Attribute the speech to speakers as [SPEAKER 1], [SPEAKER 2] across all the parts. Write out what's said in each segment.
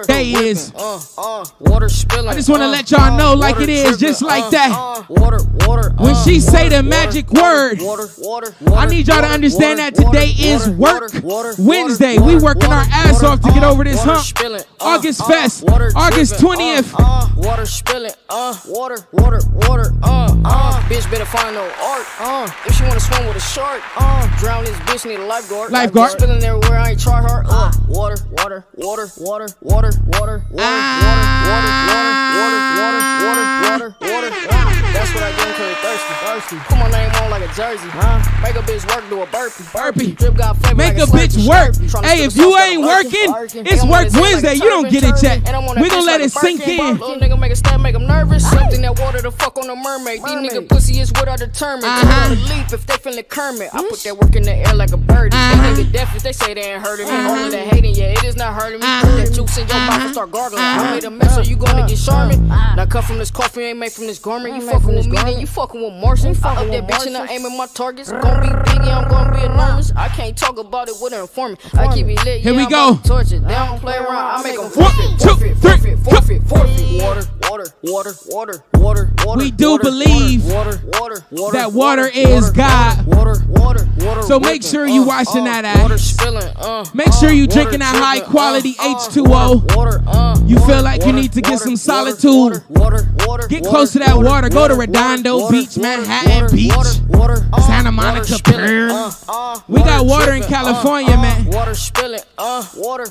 [SPEAKER 1] Day is.
[SPEAKER 2] Water spilling.
[SPEAKER 1] I just want to let y'all know like it is, just like that. When she say the magic word, I need y'all to understand that today is Work Wednesday. We working our ass off to get over this hump. August Fest, August 20th.
[SPEAKER 2] Water spilling. Bitch better find no art. If she wanna swim with a shark, drown this bitch need a lifeguard. Spilling everywhere, I ain't try hard. Water. That's what I get when you're thirsty. Put my name on like a jersey. Make a bitch work, do a burpee. Drip got flavor.
[SPEAKER 1] Make a bitch work. Hey, if you ain't working, it's Work Wednesday. You don't get it yet. We gonna let it sink in.
[SPEAKER 2] Little nigga make a step, make him nervous. Something that water the fuck on the mermaid. These nigga pussy is what I determined. They wanna leap if they feelin' Kermit. I put that work in the air like a bird. They nigga deaf if they say they ain't hurting me. All of that hating, yeah, it is not hurting me. Put that juice in your mouth and start gargling. I made a mess, so you gonna get charming. Now cut from this coffee, ain't made from this garment. You fucking with me, then you fucking with Martian. I up that bitch and I aim at my targets. Gonna be big, yeah, I'm gonna be enormous. I can't talk about it with an informant. I keep it lit, yeah,
[SPEAKER 1] here we go.
[SPEAKER 2] Torture. They don't play around, I make them forfeit.
[SPEAKER 1] We do believe that water is God. So make sure you washing that ass. Make sure you drinking that high quality H2O. You feel like you need to get some solitude. Get close to that water. Go to Redondo Beach, Manhattan Beach, Santa Monica Pier. We got water in California, man.
[SPEAKER 2] Water spilling, water.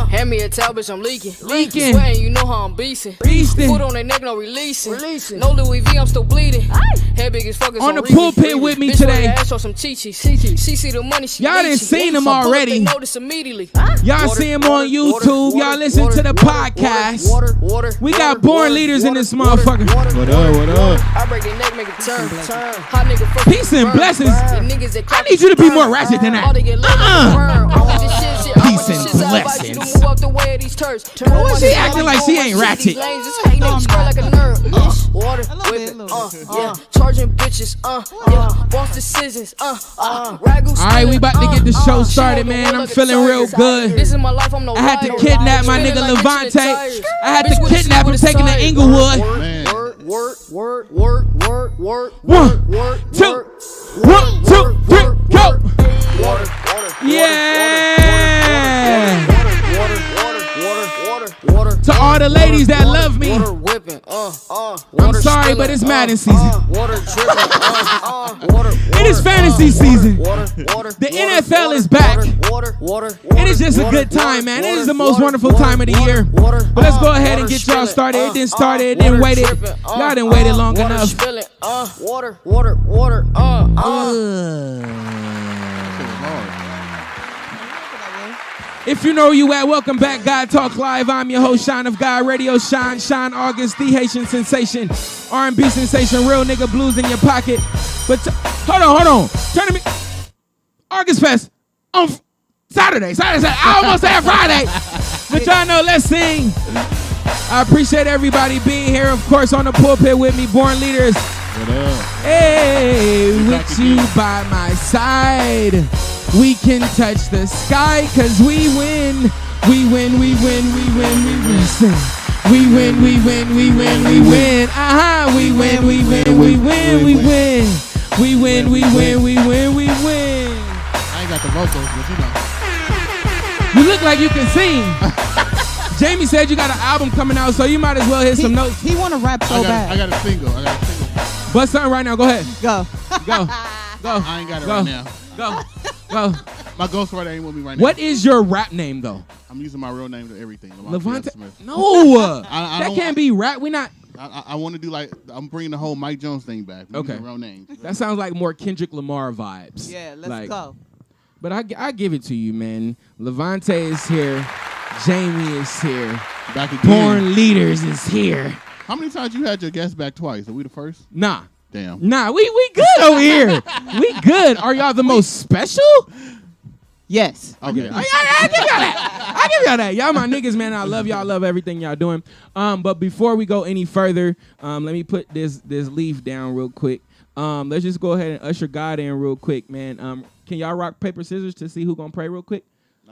[SPEAKER 2] Hand me a towel, bitch, I'm leaking. Sweating, you know how I'm beasting. Foot on their neck, no releasing. No Louis V, I'm still bleeding. Head big as fuck as
[SPEAKER 1] on the pulpit with me today.
[SPEAKER 2] Some she see the money,
[SPEAKER 1] y'all done seen him already.
[SPEAKER 2] Notice immediately.
[SPEAKER 1] Y'all see him on YouTube. Y'all listen to the podcast. We got born leaders in this motherfucker.
[SPEAKER 3] What up?
[SPEAKER 2] I break their neck, make it turn. Hot nigga,
[SPEAKER 1] peace and blessings. I need you to be more ratchet than that. Peace and blessings. She acting like she ain't ratchet.
[SPEAKER 2] Water whipping, charging bitches, boss decisions,
[SPEAKER 1] Alright, we about to get the show started, man. I'm feeling real good.
[SPEAKER 2] This is my life, I'm no
[SPEAKER 1] I had to kidnap my nigga Levante. I had to kidnap him, taking to Inglewood.
[SPEAKER 2] Work.
[SPEAKER 1] 1, 2, 3, go. Yeah. To all the ladies that love me, I'm sorry, but it's Madden season. It is fantasy season. The NFL is back. It is just a good time, man. It is the most wonderful time of the year. But let's go ahead and get y'all started. It didn't start. It didn't wait. Y'all didn't wait it long enough. If you know where you at, welcome back, God Talk Live. I'm your host, Shine of God Radio. Shine August, the Haitian sensation, R&B sensation, real nigga blues in your pocket. But hold on, turn to me. August Fest on Saturday. I almost said Friday, but y'all know, let's sing. I appreciate everybody being here, of course, on the pulpit with me, Born Leaders.
[SPEAKER 3] What up?
[SPEAKER 1] Hey, with you by my side. We can touch the sky, cause we win. We win. We win. We win. We win. We win. We win. We win. We win. We win. We win. We win. We win. We win. We win. We win.
[SPEAKER 3] I ain't got the vocals, but you know.
[SPEAKER 1] You look like you can sing. Jamie said you got an album coming out, so you might as well hit some notes.
[SPEAKER 4] He want to rap so bad.
[SPEAKER 3] I got a single.
[SPEAKER 1] Bust something right now. Go ahead.
[SPEAKER 4] Go.
[SPEAKER 3] I ain't got it right now.
[SPEAKER 1] Go.
[SPEAKER 3] My ghostwriter ain't with me right now.
[SPEAKER 1] What is your rap name, though?
[SPEAKER 3] I'm using my real name to everything.
[SPEAKER 1] Levante
[SPEAKER 3] Smith.
[SPEAKER 1] No. That can't be rap. We not.
[SPEAKER 3] I want to do like, I'm bringing the whole Mike Jones thing back.
[SPEAKER 1] Okay.
[SPEAKER 3] Real name.
[SPEAKER 1] That sounds like more Kendrick Lamar vibes.
[SPEAKER 4] Yeah, let's go.
[SPEAKER 1] But I give it to you, man. Levante is here. Jamie is here.
[SPEAKER 3] Back again.
[SPEAKER 1] Born Leaders is here.
[SPEAKER 3] How many times you had your guest back twice? Are we the first?
[SPEAKER 1] Nah.
[SPEAKER 3] Damn.
[SPEAKER 1] Nah, we good over here. We good. Are y'all the most special?
[SPEAKER 4] Yes.
[SPEAKER 3] Okay.
[SPEAKER 1] I give y'all that. Y'all my niggas, man. I love y'all. I love everything y'all doing. But before we go any further, let me put this leaf down real quick. Let's just go ahead and usher God in real quick, man. Can y'all rock, paper, scissors to see who gonna pray real quick?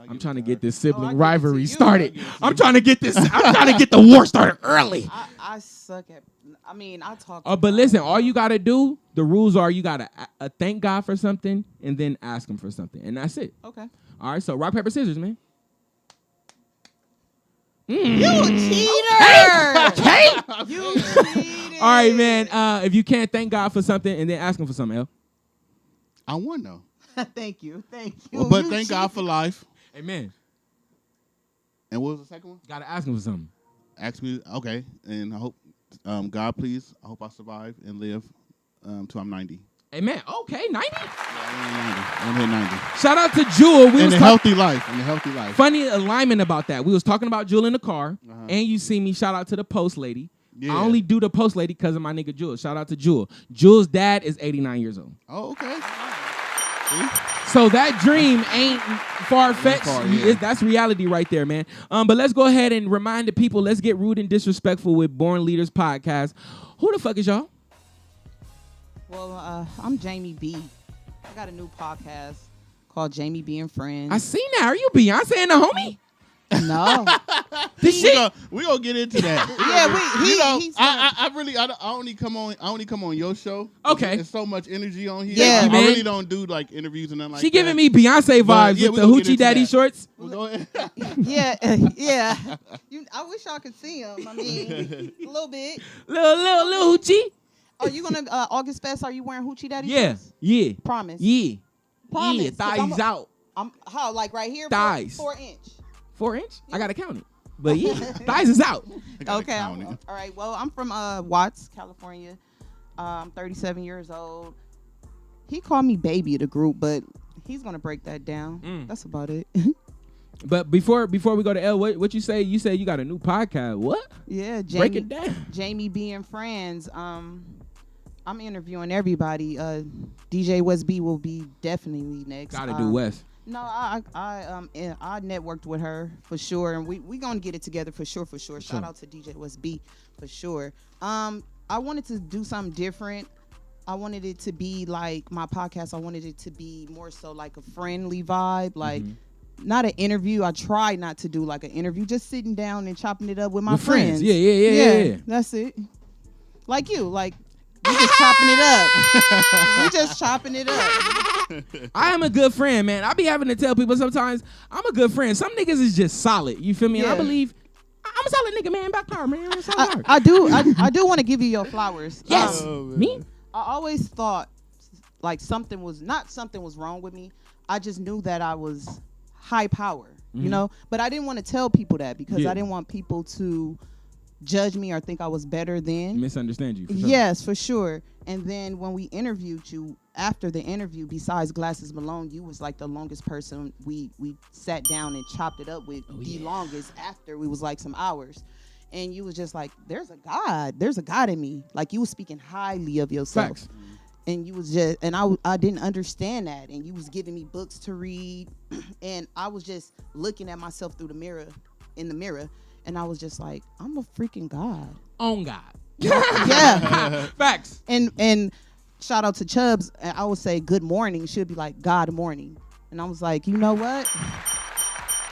[SPEAKER 1] I'm trying to get this
[SPEAKER 4] I
[SPEAKER 1] sibling
[SPEAKER 4] give it to
[SPEAKER 1] rivalry
[SPEAKER 4] you.
[SPEAKER 1] started. I'm trying to get the war started early.
[SPEAKER 4] I suck at. I mean, I talk.
[SPEAKER 1] But listen, all you gotta do, the rules are you gotta thank God for something and then ask him for something, and that's it.
[SPEAKER 4] Okay.
[SPEAKER 1] All right, so rock paper scissors, man.
[SPEAKER 4] You cheater!
[SPEAKER 1] Okay.
[SPEAKER 4] You cheated.
[SPEAKER 1] All right, man. If you can't thank God for something and then ask him for something else.
[SPEAKER 3] I won though.
[SPEAKER 4] Thank you. You.
[SPEAKER 3] Well, but
[SPEAKER 4] You
[SPEAKER 3] thank God for life.
[SPEAKER 1] Amen.
[SPEAKER 3] And what was the second one?
[SPEAKER 1] Gotta ask him for something.
[SPEAKER 3] Ask me. Okay, and I hope God, please. I hope I survive and live till I'm 90.
[SPEAKER 1] Amen. Okay, 90.
[SPEAKER 3] I'm hit 90.
[SPEAKER 1] Shout out to Jewel. We
[SPEAKER 3] In
[SPEAKER 1] was
[SPEAKER 3] a healthy life. In a healthy life.
[SPEAKER 1] funny alignment about that. We was talking about Jewel in the car, and you see me. Shout out to the post lady.
[SPEAKER 3] Yeah.
[SPEAKER 1] I only do the post lady because of my nigga Jewel. Shout out to Jewel. Jewel's dad is 89 years old.
[SPEAKER 3] Oh, okay.
[SPEAKER 1] So that dream ain't far-fetched.
[SPEAKER 3] Far, yeah.
[SPEAKER 1] That's reality right there, man. But let's go ahead and remind the people, let's get rude and disrespectful with Born Leaders Podcast. Who the fuck is y'all?
[SPEAKER 4] Well, I'm Jamie B. I got a new podcast called Jamie B and Friends.
[SPEAKER 1] I seen that. Are you Beyonce and the homie?
[SPEAKER 4] No.
[SPEAKER 1] This shit.
[SPEAKER 3] We gonna get into that.
[SPEAKER 4] He's
[SPEAKER 3] I really only come on your show.
[SPEAKER 1] Okay.
[SPEAKER 3] There's so much energy on here.
[SPEAKER 4] Yeah,
[SPEAKER 3] I
[SPEAKER 1] man.
[SPEAKER 3] really don't do like interviews and nothing like
[SPEAKER 1] She
[SPEAKER 3] that.
[SPEAKER 1] giving me Beyonce
[SPEAKER 3] But,
[SPEAKER 1] vibes
[SPEAKER 3] yeah,
[SPEAKER 1] with
[SPEAKER 3] we
[SPEAKER 1] the
[SPEAKER 3] gonna get
[SPEAKER 1] hoochie
[SPEAKER 3] into
[SPEAKER 1] daddy
[SPEAKER 3] that.
[SPEAKER 1] shorts.
[SPEAKER 3] Well, go ahead.
[SPEAKER 4] yeah. I wish y'all could see him. I mean, a little bit.
[SPEAKER 1] Little hoochie.
[SPEAKER 4] Are you gonna August Fest? Are you wearing hoochie daddy?
[SPEAKER 1] Yeah.
[SPEAKER 4] shorts?
[SPEAKER 1] Yeah.
[SPEAKER 4] Promise.
[SPEAKER 1] Yeah.
[SPEAKER 4] Promise,
[SPEAKER 1] Yeah.
[SPEAKER 4] 'cause
[SPEAKER 1] Thighs out.
[SPEAKER 4] I'm how like right here.
[SPEAKER 1] Thighs.
[SPEAKER 4] 4 inch.
[SPEAKER 1] 4 inch? I gotta count it. But yeah, thighs is out.
[SPEAKER 3] I gotta
[SPEAKER 4] Okay.
[SPEAKER 3] count it.
[SPEAKER 4] All right. Well, I'm from Watts, California. I'm 37 years old. He called me baby of the group, but he's gonna break that down. That's about it.
[SPEAKER 1] But before we go to L, what you say? You said you got a new podcast. What?
[SPEAKER 4] Yeah,
[SPEAKER 1] Break it down.
[SPEAKER 4] Jamie B and Friends. I'm interviewing everybody. DJ West B will be definitely next.
[SPEAKER 1] Gotta do West.
[SPEAKER 4] No, I networked with her for sure, and we gonna get it together for sure. Shout out to DJ West B for sure. I wanted to do something different. I wanted it to be like my podcast. I wanted it to be more so like a friendly vibe, like not an interview. I try not to do like an interview, just sitting down and chopping it up with my
[SPEAKER 1] With friends.
[SPEAKER 4] friends.
[SPEAKER 1] Yeah.
[SPEAKER 4] That's it. Like you, like we just chopping it up. We just chopping it up.
[SPEAKER 1] I am a good friend, man. I be having to tell people sometimes I'm a good friend. Some niggas is just solid. You feel me? And I
[SPEAKER 4] Yeah.
[SPEAKER 1] believe I'm a solid nigga, man. Back car, man. I'm a solid car.
[SPEAKER 4] I do want to give you your flowers.
[SPEAKER 1] Yes.
[SPEAKER 3] man.
[SPEAKER 1] Me?
[SPEAKER 4] I always thought like something was wrong with me. I just knew that I was high power, you know, but I didn't want to tell people that because
[SPEAKER 1] Yeah.
[SPEAKER 4] I didn't want people to judge me or think I was better than.
[SPEAKER 1] Misunderstand you. For sure.
[SPEAKER 4] Yes, for sure. And then when we interviewed you, after the interview, besides Glasses Malone, you was like the longest person we sat down and chopped it up with. Longest after we was like some hours. And you was just like, there's a God in me. Like you was speaking highly of yourself.
[SPEAKER 1] Facts.
[SPEAKER 4] And you was just, and I didn't understand that. And you was giving me books to read. And I was just looking at myself through the mirror, and I was just like, I'm a freaking God.
[SPEAKER 1] On God.
[SPEAKER 4] Yeah.
[SPEAKER 1] Facts.
[SPEAKER 4] And shout out to Chubbs. I would say good morning. Should be like God morning. And I was like, you know what?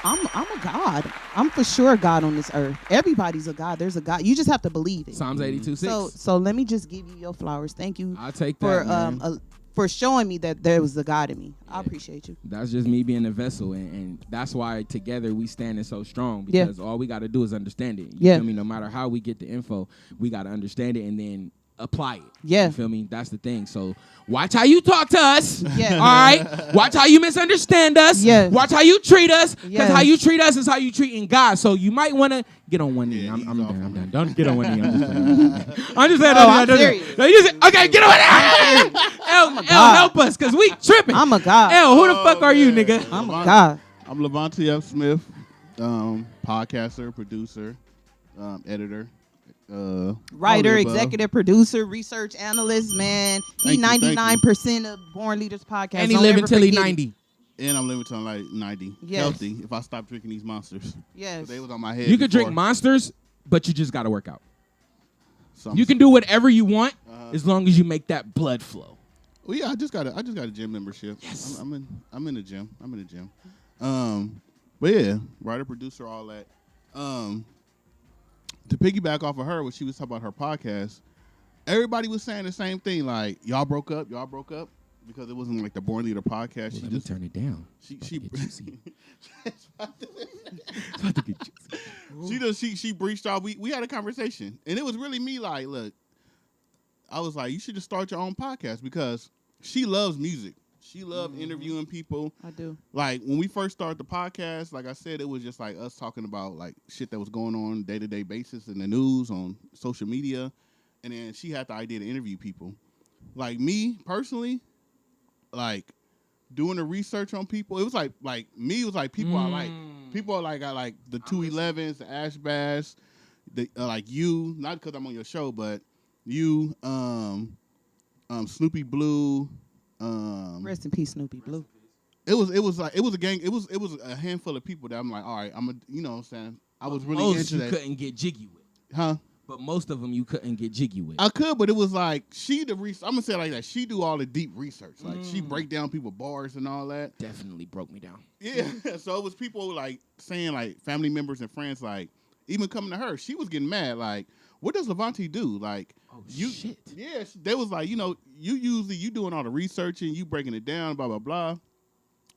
[SPEAKER 4] I'm a God. I'm for sure God on this earth. Everybody's a God. There's a God. You just have to believe it.
[SPEAKER 1] Psalms 82:6.
[SPEAKER 4] So let me just give you your flowers. Thank you
[SPEAKER 1] I'll take
[SPEAKER 4] for
[SPEAKER 1] that, man.
[SPEAKER 4] for showing me that there was a God in me. I appreciate you.
[SPEAKER 1] That's just me being a vessel, and that's why together we standing so strong, because all we got to do is understand it. You feel me? No matter how we get the info, we got to understand it and then apply it.
[SPEAKER 4] Yeah.
[SPEAKER 1] You feel me? That's the thing. So watch how you talk to us.
[SPEAKER 4] Yeah.
[SPEAKER 1] All right? Watch how you misunderstand us.
[SPEAKER 4] Yes.
[SPEAKER 1] Watch how you treat us, because
[SPEAKER 4] Yes.
[SPEAKER 1] how you treat us is how you treating God. So you might want to get on one knee.
[SPEAKER 3] Yeah,
[SPEAKER 1] I'm
[SPEAKER 3] he's
[SPEAKER 1] done. Don't get on one knee. I'm just saying.
[SPEAKER 4] I'm serious.
[SPEAKER 1] Okay, get on one knee. L, help us, because we tripping.
[SPEAKER 4] I'm a God.
[SPEAKER 1] L, who the fuck are you, nigga?
[SPEAKER 4] I'm a God.
[SPEAKER 3] I'm Levante F. Smith, podcaster, producer, editor,
[SPEAKER 4] Writer,
[SPEAKER 3] all the above.
[SPEAKER 4] executive producer, research analyst, man. He
[SPEAKER 3] Thank you,
[SPEAKER 4] 99% of Born Leaders podcast.
[SPEAKER 1] And he
[SPEAKER 4] Don't
[SPEAKER 1] live
[SPEAKER 4] ever
[SPEAKER 1] until he
[SPEAKER 4] forget it.
[SPEAKER 1] 90.
[SPEAKER 3] And I'm living till I'm like 90.
[SPEAKER 4] Yes.
[SPEAKER 3] Healthy if I stop drinking these monsters.
[SPEAKER 4] Yes.
[SPEAKER 3] They was on my head.
[SPEAKER 1] You can drink
[SPEAKER 3] before.
[SPEAKER 1] monsters, but you just got to work out.
[SPEAKER 3] So
[SPEAKER 1] You can do whatever you want as long as you make that blood flow.
[SPEAKER 3] Well, yeah, I just got a gym membership.
[SPEAKER 1] Yes.
[SPEAKER 3] I'm in the gym. But yeah, writer, producer, all that. To piggyback off of her, when she was talking about her podcast, everybody was saying the same thing. Like, y'all broke up, because it wasn't like the Born Leader podcast.
[SPEAKER 1] Well,
[SPEAKER 3] She
[SPEAKER 1] let
[SPEAKER 3] just
[SPEAKER 1] me turn it down.
[SPEAKER 3] she
[SPEAKER 1] Get juicy.
[SPEAKER 3] It's about to-
[SPEAKER 1] It's about to get juicy.
[SPEAKER 3] she breached off. We had a conversation, and it was really me. Like, look, I was like, you should just start your own podcast because she loves music. She loved interviewing people.
[SPEAKER 4] I do.
[SPEAKER 3] Like when we first started the podcast, like I said, it was just like us talking about like shit that was going on day-to-day basis in the news, on social media, and then she had the idea to interview people. Like me personally, like doing the research on people, it was like me, it was like people I like. People I like the 211s, the Ash Bass, the like you, not because I'm on your show, but you, Snoopy Blue.
[SPEAKER 4] Rest in peace, Snoopy Blue.
[SPEAKER 3] It was a gang. It was a handful of people that I'm like, all right, you know what I'm saying? I was really
[SPEAKER 1] Most
[SPEAKER 3] into
[SPEAKER 1] you
[SPEAKER 3] that.
[SPEAKER 1] couldn't get jiggy with.
[SPEAKER 3] Huh?
[SPEAKER 1] But most of them you couldn't get jiggy with.
[SPEAKER 3] I could, but it was like I'm gonna say it like that. She do all the deep research. Like she break down people bars and all that.
[SPEAKER 1] Definitely broke me down.
[SPEAKER 3] Yeah. So it was people like saying like family members and friends like even coming to her. She was getting mad like, what does Levante do? Like,
[SPEAKER 1] shit.
[SPEAKER 3] Yeah, they was like, you doing all the research and you breaking it down, blah blah blah.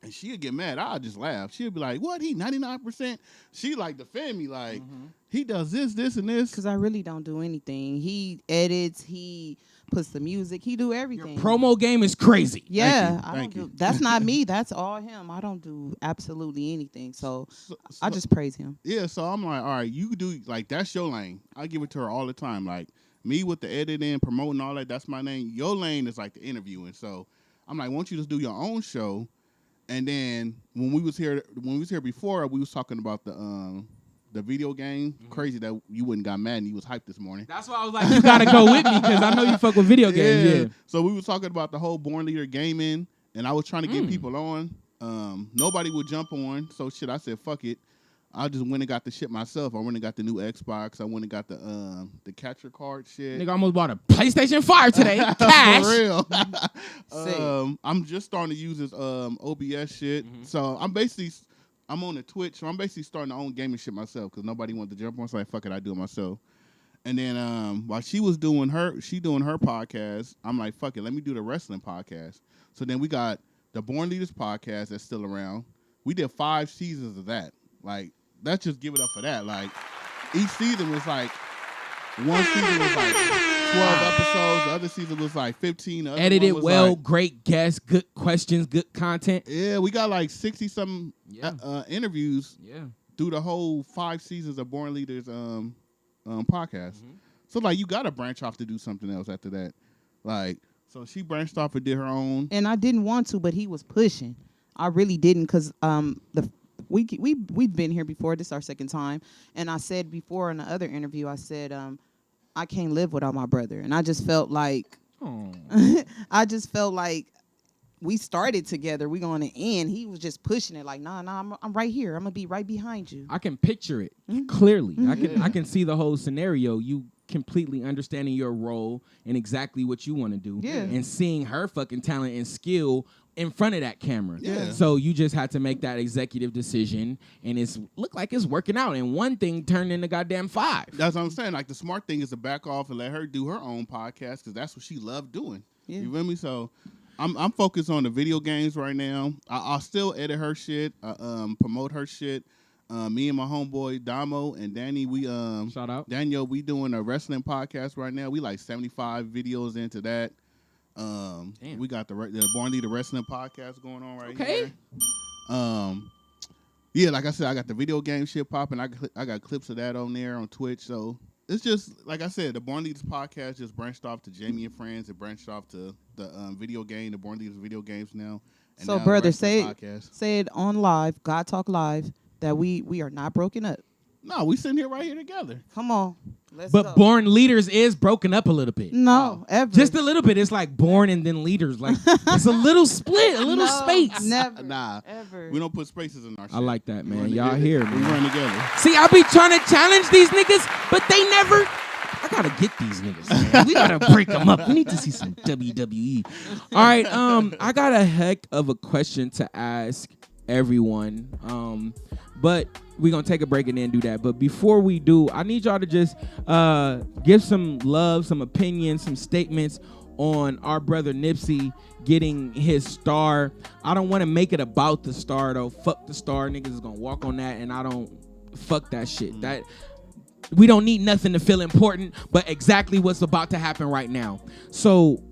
[SPEAKER 3] And she'd get mad. I'd just laugh. She'd be like, what? He 99%? She like defend me like he does this and this.
[SPEAKER 4] Because I really don't do anything. He edits. He puts the music. He do everything.
[SPEAKER 1] Promo game is crazy.
[SPEAKER 4] Yeah,
[SPEAKER 3] Thank you.
[SPEAKER 4] That's not me. That's all him. I don't do absolutely anything. So I just praise him.
[SPEAKER 3] Yeah, so I'm like, all right, you do like that's your lane. I give it to her all the time. Like me with the editing, promoting, all that. That's my lane. Your lane is like the interviewing. So I'm like, why don't you just do your own show? And then when we was here before, we was talking about the video game. Crazy that you wouldn't got mad and you was hyped this morning.
[SPEAKER 1] That's why I was like, you gotta go with me because I know you fuck with video games. Yeah.
[SPEAKER 3] So we was talking about the whole Born Leader gaming, and I was trying to get people on. Nobody would jump on. So shit, I said fuck it. I just went and got the shit myself. I went and got the new Xbox. I went and got the capture card shit.
[SPEAKER 1] Nigga almost bought a PlayStation 5 today. Cash.
[SPEAKER 3] For real. I'm just starting to use this OBS shit. So I'm on the Twitch. So I'm basically starting to own gaming shit myself because nobody wanted to jump on. So I fuck it, I do it myself. And then while she was doing her podcast, I'm like, fuck it, let me do the wrestling podcast. So then we got the Born Leaders podcast that's still around. We did 5 seasons of that. Like, let's just give it up for that. Like, each season was like, one season was like 12 episodes. The other season was like 15. The other
[SPEAKER 1] Edited
[SPEAKER 3] one was
[SPEAKER 1] well,
[SPEAKER 3] like,
[SPEAKER 1] great guests, good questions, good content.
[SPEAKER 3] yeah, we got like 60-something interviews
[SPEAKER 1] Yeah.
[SPEAKER 3] through the whole 5 seasons of Born Leaders podcast. So, like, you got to branch off to do something else after that. Like, so she branched off and did her own.
[SPEAKER 4] And I didn't want to, but he was pushing. I really didn't because we've been here before. This is our second time. And I said before in the other interview, I said, I can't live without my brother. And I just felt like, we started together. We going to end. He was just pushing it like, nah, I'm right here. I'm going to be right behind you.
[SPEAKER 1] I can picture it clearly. I can see the whole scenario. You completely understanding your role and exactly what you want to do.
[SPEAKER 4] Yeah.
[SPEAKER 1] And seeing her fucking talent and skill in front of that camera.
[SPEAKER 3] Yeah.
[SPEAKER 1] So you just had to make that executive decision and it's look like it's working out. And one thing turned into goddamn 5.
[SPEAKER 3] That's what I'm saying. Like, the smart thing is to back off and let her do her own podcast because that's what she loved doing.
[SPEAKER 4] Yeah.
[SPEAKER 3] You feel me? So I'm focused on the video games right now. I'll still edit her shit, promote her shit. Me and my homeboy Damo and Danny, we
[SPEAKER 1] Shout out.
[SPEAKER 3] Daniel, we doing a wrestling podcast right now. We like 75 videos into that. We got the Born Leader Wrestling podcast going on right here. Yeah, like I said, I got the video game shit popping. I got clips of that on there on Twitch. So it's just like I said, the Born Leaders podcast just branched off to Jamie and Friends. It branched off to the video game, the Born Leaders video games now. And
[SPEAKER 4] So,
[SPEAKER 3] now
[SPEAKER 4] brother,
[SPEAKER 3] wrestling
[SPEAKER 4] say it on live, God Talk Live, that we are not broken up.
[SPEAKER 3] No, we sitting here right here together.
[SPEAKER 4] Come on. Let's
[SPEAKER 1] But
[SPEAKER 4] go.
[SPEAKER 1] Born Leaders is broken up a little bit.
[SPEAKER 4] No, ever.
[SPEAKER 1] Just a little bit. It's like Born and then Leaders. Like it's a little split, a little
[SPEAKER 4] No,
[SPEAKER 1] space.
[SPEAKER 4] Never.
[SPEAKER 3] Nah,
[SPEAKER 4] Ever.
[SPEAKER 3] we don't put spaces in our shit.
[SPEAKER 1] I like that,
[SPEAKER 3] We
[SPEAKER 1] man.
[SPEAKER 3] run
[SPEAKER 1] Y'all
[SPEAKER 3] together.
[SPEAKER 1] here,
[SPEAKER 3] We
[SPEAKER 1] man.
[SPEAKER 3] run together.
[SPEAKER 1] See, I be trying to challenge these niggas, but they never. I gotta get these niggas, man. We gotta break them up. We need to see some WWE. All right, I got a heck of a question to ask everyone. But we're going to take a break and then do that. But before we do, I need y'all to just give some love, some opinions, some statements on our brother Nipsey getting his star. I don't want to make it about the star, though. Fuck the star. Niggas is going to walk on that, and I don't fuck that shit. That we don't need nothing to feel important, but exactly what's about to happen right now. So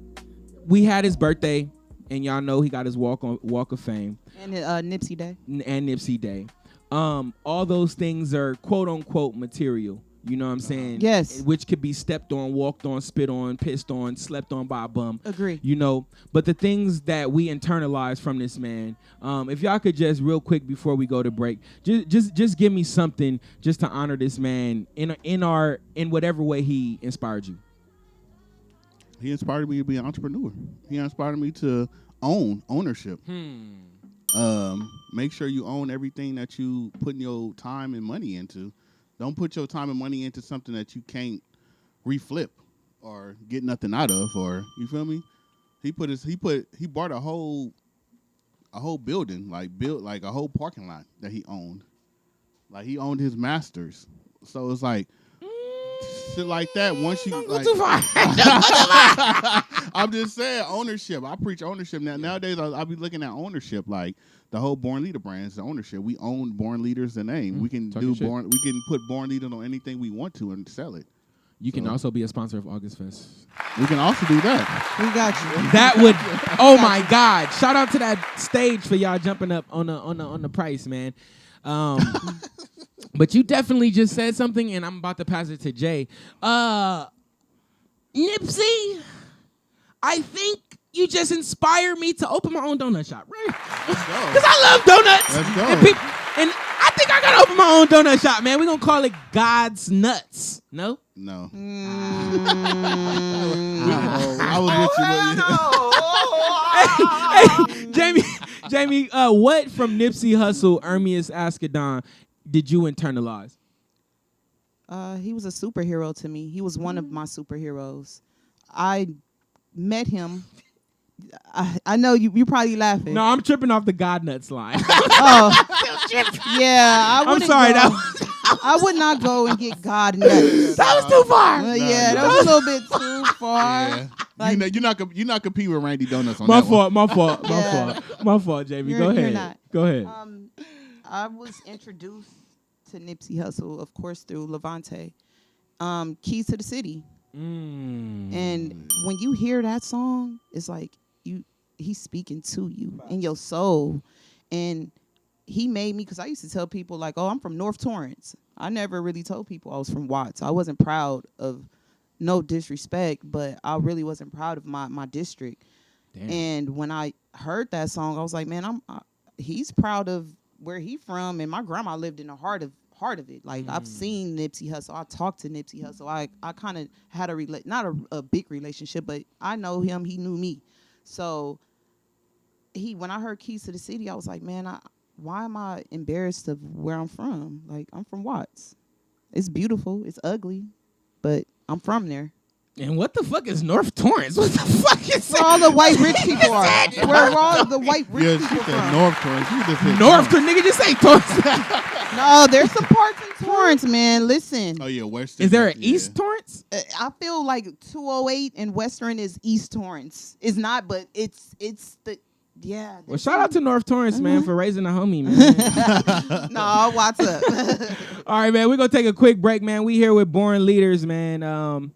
[SPEAKER 1] we had his birthday, and y'all know he got his Walk of Fame.
[SPEAKER 4] And Nipsey Day.
[SPEAKER 1] And Nipsey Day. All those things are quote unquote material. You know what I'm saying?
[SPEAKER 4] Yes.
[SPEAKER 1] Which could be stepped on, walked on, spit on, pissed on, slept on by a bum.
[SPEAKER 4] Agree.
[SPEAKER 1] You know, but the things that we internalize from this man, if y'all could just real quick before we go to break, just give me something just to honor this man in whatever way he inspired you.
[SPEAKER 3] He inspired me to be an entrepreneur. He inspired me to ownership. Make sure you own everything that you put your time and money into. Don't put your time and money into something that you can't reflip or get nothing out of. Or you feel me? He bought a whole building, built a whole parking lot that he owned. Like he owned his masters. So it's like shit like that. Once you
[SPEAKER 1] Don't go too far.
[SPEAKER 3] I'm just saying ownership. I preach ownership now. Nowadays I'll be looking at ownership like the whole Born Leader brand is the ownership. We own Born Leaders, the name. We can we can put Born Leaders on anything we want to and sell it.
[SPEAKER 1] You can also be a sponsor of August Fest.
[SPEAKER 3] We can also do that.
[SPEAKER 4] We got you.
[SPEAKER 1] That would, oh my God! Shout out to that stage for y'all jumping up on the price, man. But you definitely just said something, and I'm about to pass it to Jay. Nipsey, I think you just inspired me to open my own donut shop, right? Because I love donuts.
[SPEAKER 3] Let's go.
[SPEAKER 1] And I think I gotta open my own donut shop, man. We're gonna call it God's Nuts. No?
[SPEAKER 3] No. I was with you.
[SPEAKER 1] Hey, Jamie, what from Nipsey Hussle, Ermias Ascadon did you internalize?
[SPEAKER 4] He was a superhero to me. He was one of my superheroes. I met him. I know you probably laughing.
[SPEAKER 1] No, I'm tripping off the God Nuts line.
[SPEAKER 4] Oh, yeah.
[SPEAKER 1] I'm sorry.
[SPEAKER 4] I would not go and get God Nuts.
[SPEAKER 1] That was too far.
[SPEAKER 4] Yeah, that was a little bit too far.
[SPEAKER 3] Yeah.
[SPEAKER 4] Like,
[SPEAKER 3] you're not competing with Randy Donuts on
[SPEAKER 1] My
[SPEAKER 3] that
[SPEAKER 1] fault,
[SPEAKER 3] one.
[SPEAKER 1] my fault, Jamie.
[SPEAKER 4] You're
[SPEAKER 1] Go ahead.
[SPEAKER 4] not.
[SPEAKER 1] Go ahead.
[SPEAKER 4] I was introduced to Nipsey Hussle, of course, through Levante. Keys to the City. And when you hear that song, it's like he's speaking to you in your soul. And he made me, because I used to tell people like, oh, I'm from North Torrance. I never really told people I was from Watts. I wasn't proud of, no disrespect, but I really wasn't proud of my district. Damn. And when I heard that song, I was like, man, he's proud of where he from. And my grandma lived in the heart of it. Like I've seen Nipsey Hussle. I talked to Nipsey Hussle. I kind of had not a big relationship, but I know him. He knew me. So when I heard Keys to the City, I was like, man, why am I embarrassed of where I'm from? Like I'm from Watts. It's beautiful. It's ugly, but I'm from there.
[SPEAKER 1] And what the fuck is North Torrance? What the fuck is
[SPEAKER 4] where all the white rich people are? Where all the white rich people from?
[SPEAKER 3] North Torrance.
[SPEAKER 1] North Torrance, nigga, just say Torrance.
[SPEAKER 4] No, there's some parts in Torrance, man. Listen.
[SPEAKER 3] Oh yeah, Western.
[SPEAKER 1] Is there an East Torrance?
[SPEAKER 4] I feel like 208 and Western is East Torrance. It's not, but it's the. Yeah.
[SPEAKER 1] Well, shout out to North Torrance, man, for raising a homie, man.
[SPEAKER 4] No, what's up?
[SPEAKER 1] All right, man, we're going to take a quick break, man. We here with Born Leaders, man.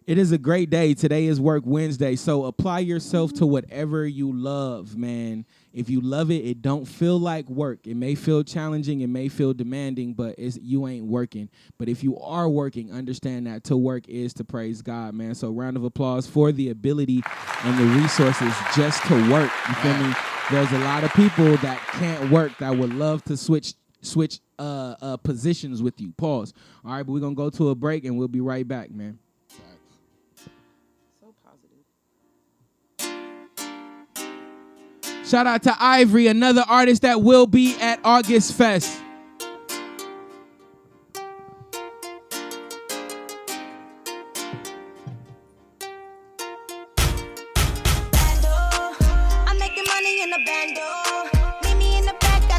[SPEAKER 1] It is a great day. Today is Work Wednesday, so apply yourself to whatever you love, man. If you love it, it don't feel like work. It may feel challenging, it may feel demanding, but you ain't working. But if you are working, understand that to work is to praise God, man. So round of applause for the ability and the resources just to work. You feel me? There's a lot of people that can't work that would love to switch positions with you. Pause. All right, but we're going to go to a break, and we'll be right back, man. Shout out to Ivory, another artist that will be at August Fest.
[SPEAKER 5] I'm making money in the bando. Meet me in the back.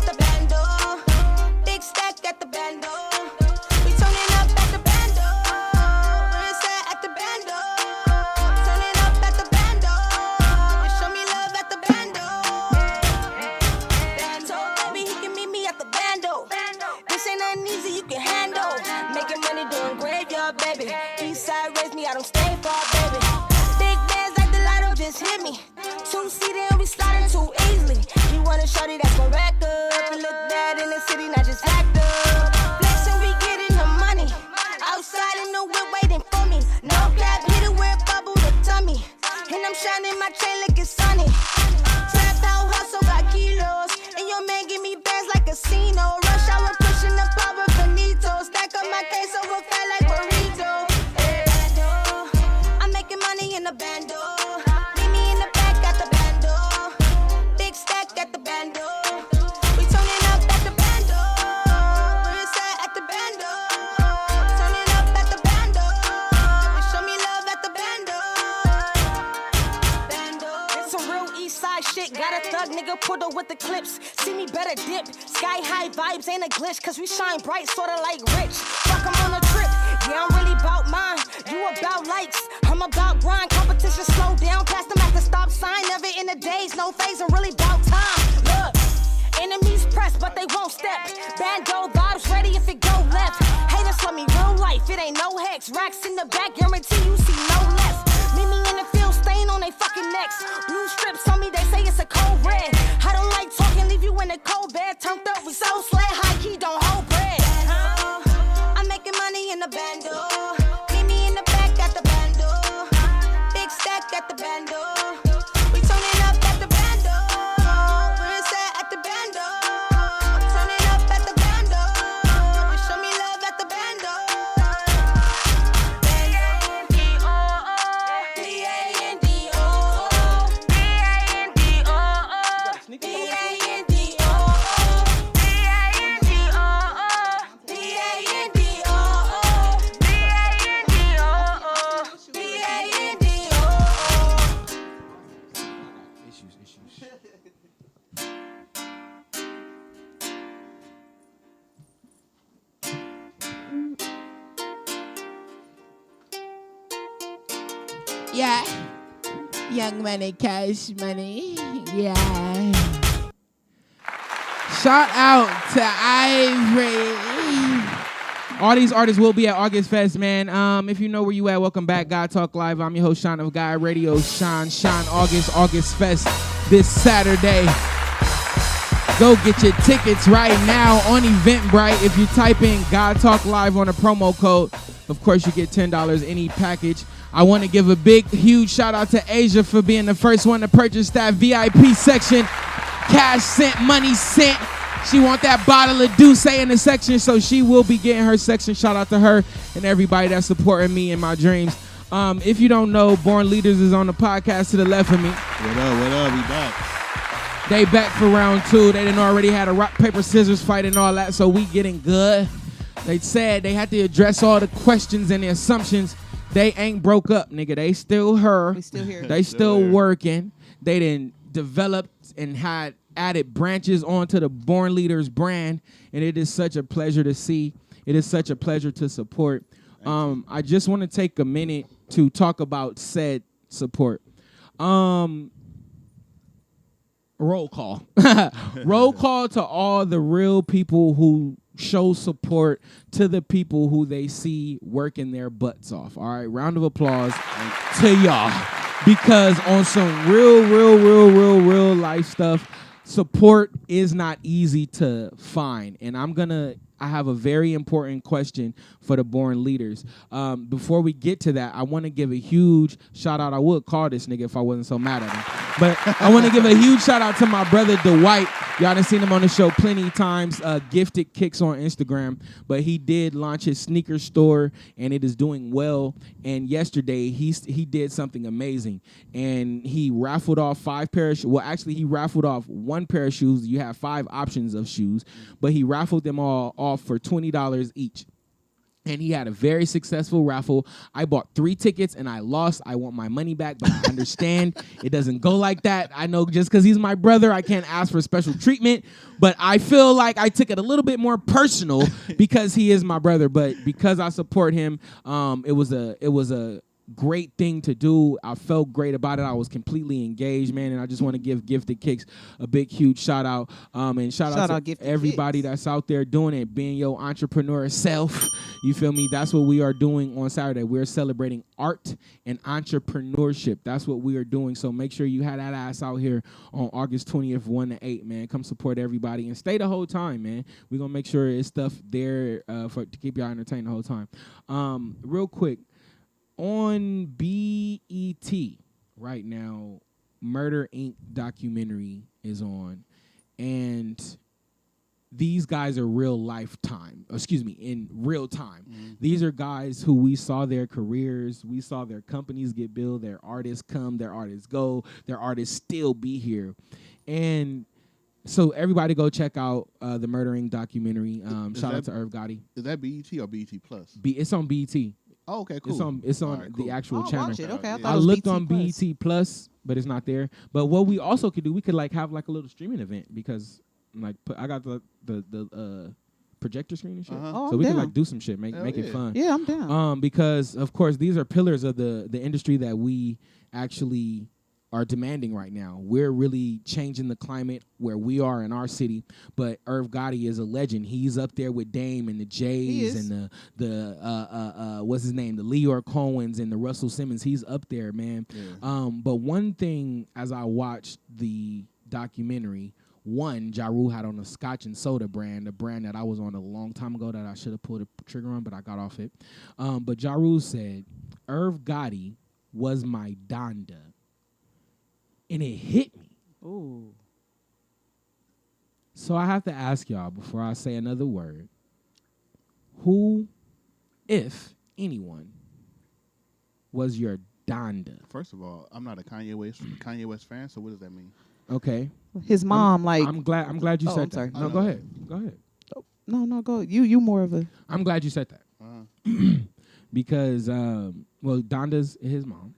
[SPEAKER 5] I don't stay far, baby. Big bands like the lotto just hit me. 2-seater and we sliding too easily. You want a shorty that's gon' rack up and look bad in the city, not just act up. Flexin', we getting the money. Outside in the whip waiting for me. No cap, hit it where bubble the tummy. And I'm shining my chain like it's sunny. Trap out, hustle, got kilos. And your man give me bands like casino. Rush hour pushing the power finito. Stack up my case over fat like burrito. Bando, I'm making money in the bando. Meet me in the back at the bando. Big stack at the bando. We turning up at the bando. Where it's at the bando. Turning up at the bando. We show me love at the bando. It's some real east side shit. Got a thug nigga put up with the clips. See me better dip. Sky high vibes ain't a glitch. Cause we shine bright, sorta like rich. Fuck, I'm on a trip. Yeah, I'm really about mine. You about likes. I'm about grind. Competition slow down. Past them at the stop sign. Never in the days. No phase. I'm really about time. Look. Enemies press, but they won't step. Bando vibes ready if it go left. Haters for me real life. It ain't no hex. Racks in the back. Guarantee you see no less. Meet me in the field. Stain on they fucking necks. Blue strips on me. They say it's a cold red. I don't like talking. Leave you in a cold bed. Turned up. We so slay. High key. Don't hold bread. I'm making money in the bando. Meet me in the back at the bando. Big stack at the bando. We turning up at the bando. Where it's at the bando. Turning up at the bando. We show me love at the bando.
[SPEAKER 1] Yeah. Young money, cash money. Yeah. Shout out to Ivory. All these artists will be at August Fest, man. If you know where you at, welcome back. God Talk Live. I'm your host, Sean of God Radio. Sean August Fest this Saturday. Go get your tickets right now on Eventbrite. If you type in God Talk Live on a promo code, of course, you get $10 any package. I want to give a big, huge shout out to Asia for being the first one to purchase that VIP section. Cash sent, money sent. She want that bottle of Douce in the section, so she will be getting her section. Shout out to her and everybody that's supporting me in my dreams. If you don't know, Born Leaders is on the podcast to the left of me.
[SPEAKER 3] What up? We back.
[SPEAKER 1] They back for round 2. They didn't already had a rock, paper, scissors fight and all that, so we getting good. They said they had to address all the questions and the assumptions. They ain't broke up, nigga. They still her.
[SPEAKER 4] We still here.
[SPEAKER 1] They still working. They done developed and had added branches onto the Born Leaders brand, and it is such a pleasure to see. It is such a pleasure to support. I just want to take a minute to talk about said support. Roll call. Roll call to all the real people who show support to the people who they see working their butts off. All right, round of applause to y'all. Because on some real life stuff, support is not easy to find. And I have a very important question for the Born Leaders. Before we get to that, I want to give a huge shout out. I would call this nigga if I wasn't so mad at him. But I want to give a huge shout out to my brother Dwight. Y'all done seen him on the show plenty of times. Gifted Kicks on Instagram. But he did launch his sneaker store, and it is doing well. And yesterday, he did something amazing. And he raffled off 5 pair of shoes. Well, actually, he raffled off 1 pair of shoes. You have 5 options of shoes. But he raffled them all off for $20 each. And he had a very successful raffle. I bought 3 tickets and I lost. I want my money back, but I understand it doesn't go like that. I know just because he's my brother, I can't ask for special treatment. But I feel like I took it a little bit more personal because he is my brother. But because I support him, it was a great thing to do. I felt great about it. I was completely engaged, man, and I just want to give Gifted Kicks a big, huge shout out. And shout out to everybody that's out there doing it, being your entrepreneur self. You feel me? That's what we are doing on Saturday. We're celebrating art and entrepreneurship. That's what we are doing. So make sure you have that ass out here on August 20th, 1 to 8, man. Come support everybody and stay the whole time, man. We're going to make sure it's stuff there to keep y'all entertained the whole time. Real quick, on BET right now, Murder Inc. documentary is on, and these guys are in real time. These are guys who we saw their careers, we saw their companies get built, their artists come, their artists go, their artists still be here. And so everybody go check out the Murder Inc. documentary. Shout out to Irv Gotti.
[SPEAKER 3] Is that BET or BET Plus?
[SPEAKER 1] It's on BET.
[SPEAKER 3] Oh, okay, cool.
[SPEAKER 1] It's on
[SPEAKER 3] right,
[SPEAKER 1] the actual channel.
[SPEAKER 4] Watch it. Okay, I thought
[SPEAKER 1] I
[SPEAKER 4] it was
[SPEAKER 1] looked
[SPEAKER 4] BT
[SPEAKER 1] on BET Plus, but it's not there. But what we also could do, we could like have like a little streaming event because like I got the projector screen and shit, so we could like do some shit, make it fun.
[SPEAKER 4] Yeah, I'm down.
[SPEAKER 1] Because of course these are pillars of the industry that we actually are demanding right now. We're really changing the climate where we are in our city. But Irv Gotti is a legend. He's up there with Dame and the Jays and the what's his name, the Leor Cohens and the Russell Simmons. He's up there, man. Yeah. But one thing as I watched the documentary, Ja Rule had on a Scotch and Soda brand, a brand that I was on a long time ago that I should have pulled a trigger on, but I got off it. But Ja Rule said, Irv Gotti was my Donda. And it hit me.
[SPEAKER 4] Ooh.
[SPEAKER 1] So I have to ask y'all before I say another word, who, if anyone, was your Donda?
[SPEAKER 3] First of all, I'm not a Kanye West fan, so what does that mean?
[SPEAKER 1] Okay.
[SPEAKER 4] His mom,
[SPEAKER 1] I'm glad you said that.
[SPEAKER 4] sorry.
[SPEAKER 1] No, go ahead. Go ahead.
[SPEAKER 4] Oh, no, go. You more of a.
[SPEAKER 1] I'm glad you said that. Because, Donda's his mom.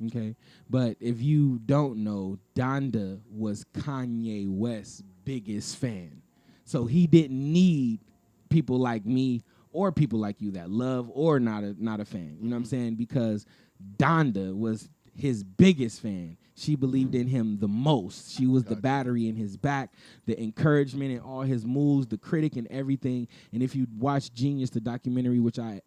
[SPEAKER 1] Okay, but if you don't know, Donda was Kanye West's biggest fan. So he didn't need people like me or people like you that love or not a fan. You know what I'm saying? Because Donda was his biggest fan. She believed in him the most. She was the battery in his back, the encouragement in all his moves, the critic and everything. And if you watch Genius, the documentary, which I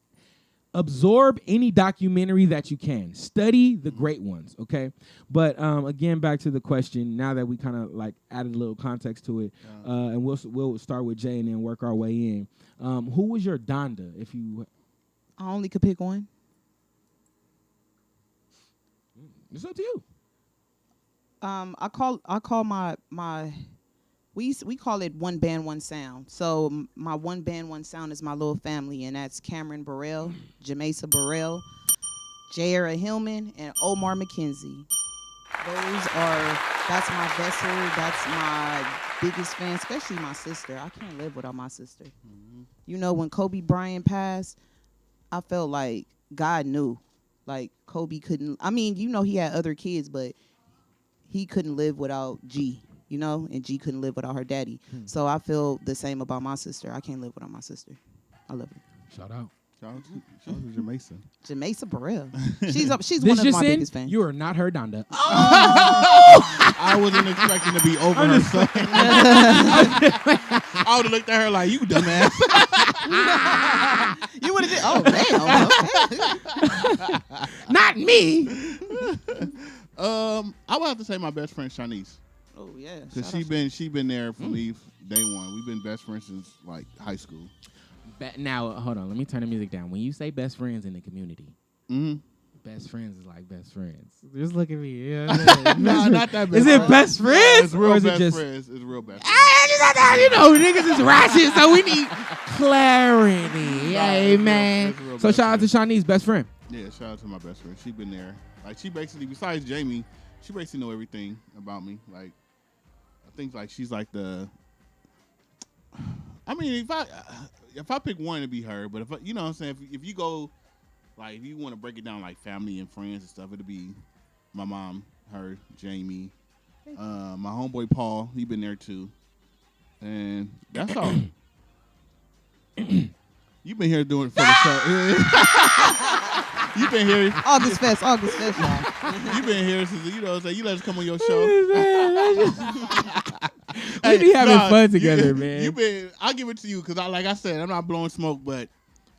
[SPEAKER 1] absorb any documentary that you can. Study the great ones, okay? But again, back to the question, now that we kind of like added a little context to it, and we'll start with Jay and then work our way in. Who was your Donda if you...
[SPEAKER 4] I only could pick one.
[SPEAKER 1] It's up to you.
[SPEAKER 4] I call my we call it one band, one sound. So my one band, one sound is my little family, and that's Cameron Burrell, Jamesa Burrell, Jaira Hillman, and Omar McKenzie. That's my vessel. That's my biggest fan, especially my sister. I can't live without my sister. Mm-hmm. You know, when Kobe Bryant passed, I felt like God knew. Like Kobe couldn't, I mean, you know, he had other kids, but he couldn't live without G. You know, and G couldn't live without her daddy. So I feel the same about my sister. I can't live without my sister. I love her.
[SPEAKER 1] Shout out.
[SPEAKER 3] Shout out to Jamesa.
[SPEAKER 4] Jamesa Burrell. She's one of my biggest fans.
[SPEAKER 1] You are not her Donda.
[SPEAKER 3] I wasn't expecting to be over her son. I would have looked at her like, you dumbass.
[SPEAKER 4] You would have did. Oh, damn. Okay.
[SPEAKER 1] Not me.
[SPEAKER 3] I would have to say my best friend, Shanice.
[SPEAKER 4] Oh, yeah.
[SPEAKER 3] Because she been there for me day one. We've been best friends since, like, high school.
[SPEAKER 1] Now, hold on. Let me turn the music down. When you say best friends in the community, best friends is like best friends. Just look at me. Yeah,
[SPEAKER 3] no, not that best.
[SPEAKER 1] Is it best friends?
[SPEAKER 3] It's real
[SPEAKER 1] or is
[SPEAKER 3] best
[SPEAKER 1] it just
[SPEAKER 3] friends. It's real best friends.
[SPEAKER 1] You know, niggas is ratchet, so we need clarity. Amen. So shout out to Shanice, best friend.
[SPEAKER 3] Yeah, shout out to my best friend. She been there. Like, she basically, besides Jamie, she basically know everything about me. Like, I think like she's like the. I mean, if I pick one, it'd be her. But you know what I'm saying, if you go, like, if you want to break it down like family and friends and stuff, it'd be my mom, her, Jamie, my homeboy Paul. He been there too, and that's all. You've been here doing it for the show. You've been here.
[SPEAKER 4] August Fest, y'all.
[SPEAKER 3] You've been here since you let us come on your show.
[SPEAKER 1] We be having fun together, man.
[SPEAKER 3] You been. I'll give it to you because like I said, I'm not blowing smoke, but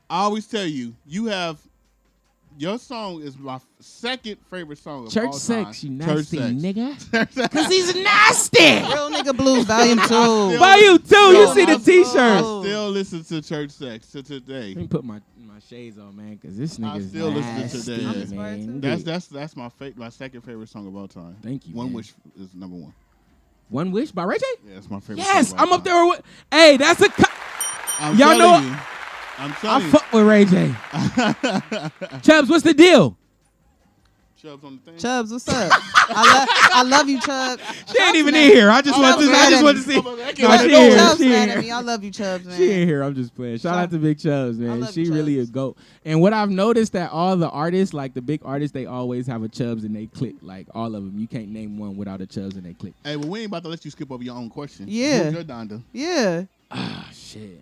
[SPEAKER 3] I always tell you, your song is my second favorite song of
[SPEAKER 1] Church
[SPEAKER 3] all time.
[SPEAKER 1] sex, you nasty
[SPEAKER 3] Church sex.
[SPEAKER 1] nigga. Because he's nasty.
[SPEAKER 4] Real Nigga Blues Volume 2.
[SPEAKER 1] Volume 2, you see the
[SPEAKER 3] I
[SPEAKER 1] t-shirt.
[SPEAKER 3] still listen to Church Sex to today.
[SPEAKER 1] Let me put my shades on, man, because this nigga's
[SPEAKER 3] still listen to
[SPEAKER 1] nasty,
[SPEAKER 3] today. I'm
[SPEAKER 4] inspired
[SPEAKER 1] man.
[SPEAKER 4] too.
[SPEAKER 3] That's my second favorite song of all time.
[SPEAKER 1] Thank you,
[SPEAKER 3] One
[SPEAKER 1] man.
[SPEAKER 3] Wish is number one.
[SPEAKER 1] One Wish by Ray J?
[SPEAKER 3] Yeah, that's my favorite.
[SPEAKER 1] Yes,
[SPEAKER 3] song of all
[SPEAKER 1] I'm up
[SPEAKER 3] time.
[SPEAKER 1] there with. Hey, that's a.
[SPEAKER 3] I'm
[SPEAKER 1] Y'all know
[SPEAKER 3] telling you. I'm
[SPEAKER 1] I
[SPEAKER 3] telling you.
[SPEAKER 1] fuck with Ray J. Chubbs, what's the deal?
[SPEAKER 3] Chubbs on the thing.
[SPEAKER 4] Chubbs, what's up? I love you, Chubbs.
[SPEAKER 1] She ain't even in here. I just want to see. No, she ain't here.
[SPEAKER 4] Chubbs
[SPEAKER 1] She ain't
[SPEAKER 4] mad at
[SPEAKER 1] here.
[SPEAKER 4] me. I love you, Chubbs, man.
[SPEAKER 1] She ain't here. I'm just playing. Shout out to Big Chubbs, man.
[SPEAKER 4] love
[SPEAKER 1] She
[SPEAKER 4] you,
[SPEAKER 1] really a
[SPEAKER 4] Chubbs.
[SPEAKER 1] goat. And what I've noticed that all the artists, like the big artists, they always have a Chubbs in they clique. Like all of them. You can't name one without a Chubbs in they clique.
[SPEAKER 3] Hey, well, we ain't about to let you skip over your own question.
[SPEAKER 4] Yeah.
[SPEAKER 3] Who's your Donda?
[SPEAKER 4] Yeah.
[SPEAKER 1] Ah, shit.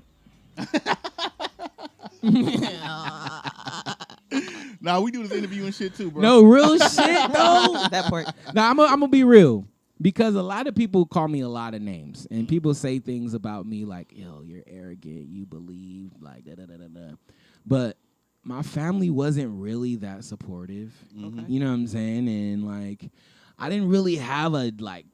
[SPEAKER 3] Nah, we do this interview and shit too, bro.
[SPEAKER 1] No, real shit, though.
[SPEAKER 4] That part.
[SPEAKER 1] Now, I'm gonna be real. Because a lot of people call me a lot of names. And people say things about me like, yo, you're arrogant. You believe, like, da-da-da-da-da. But my family wasn't really that supportive.
[SPEAKER 4] Okay.
[SPEAKER 1] You know what I'm saying? And, like, I didn't really have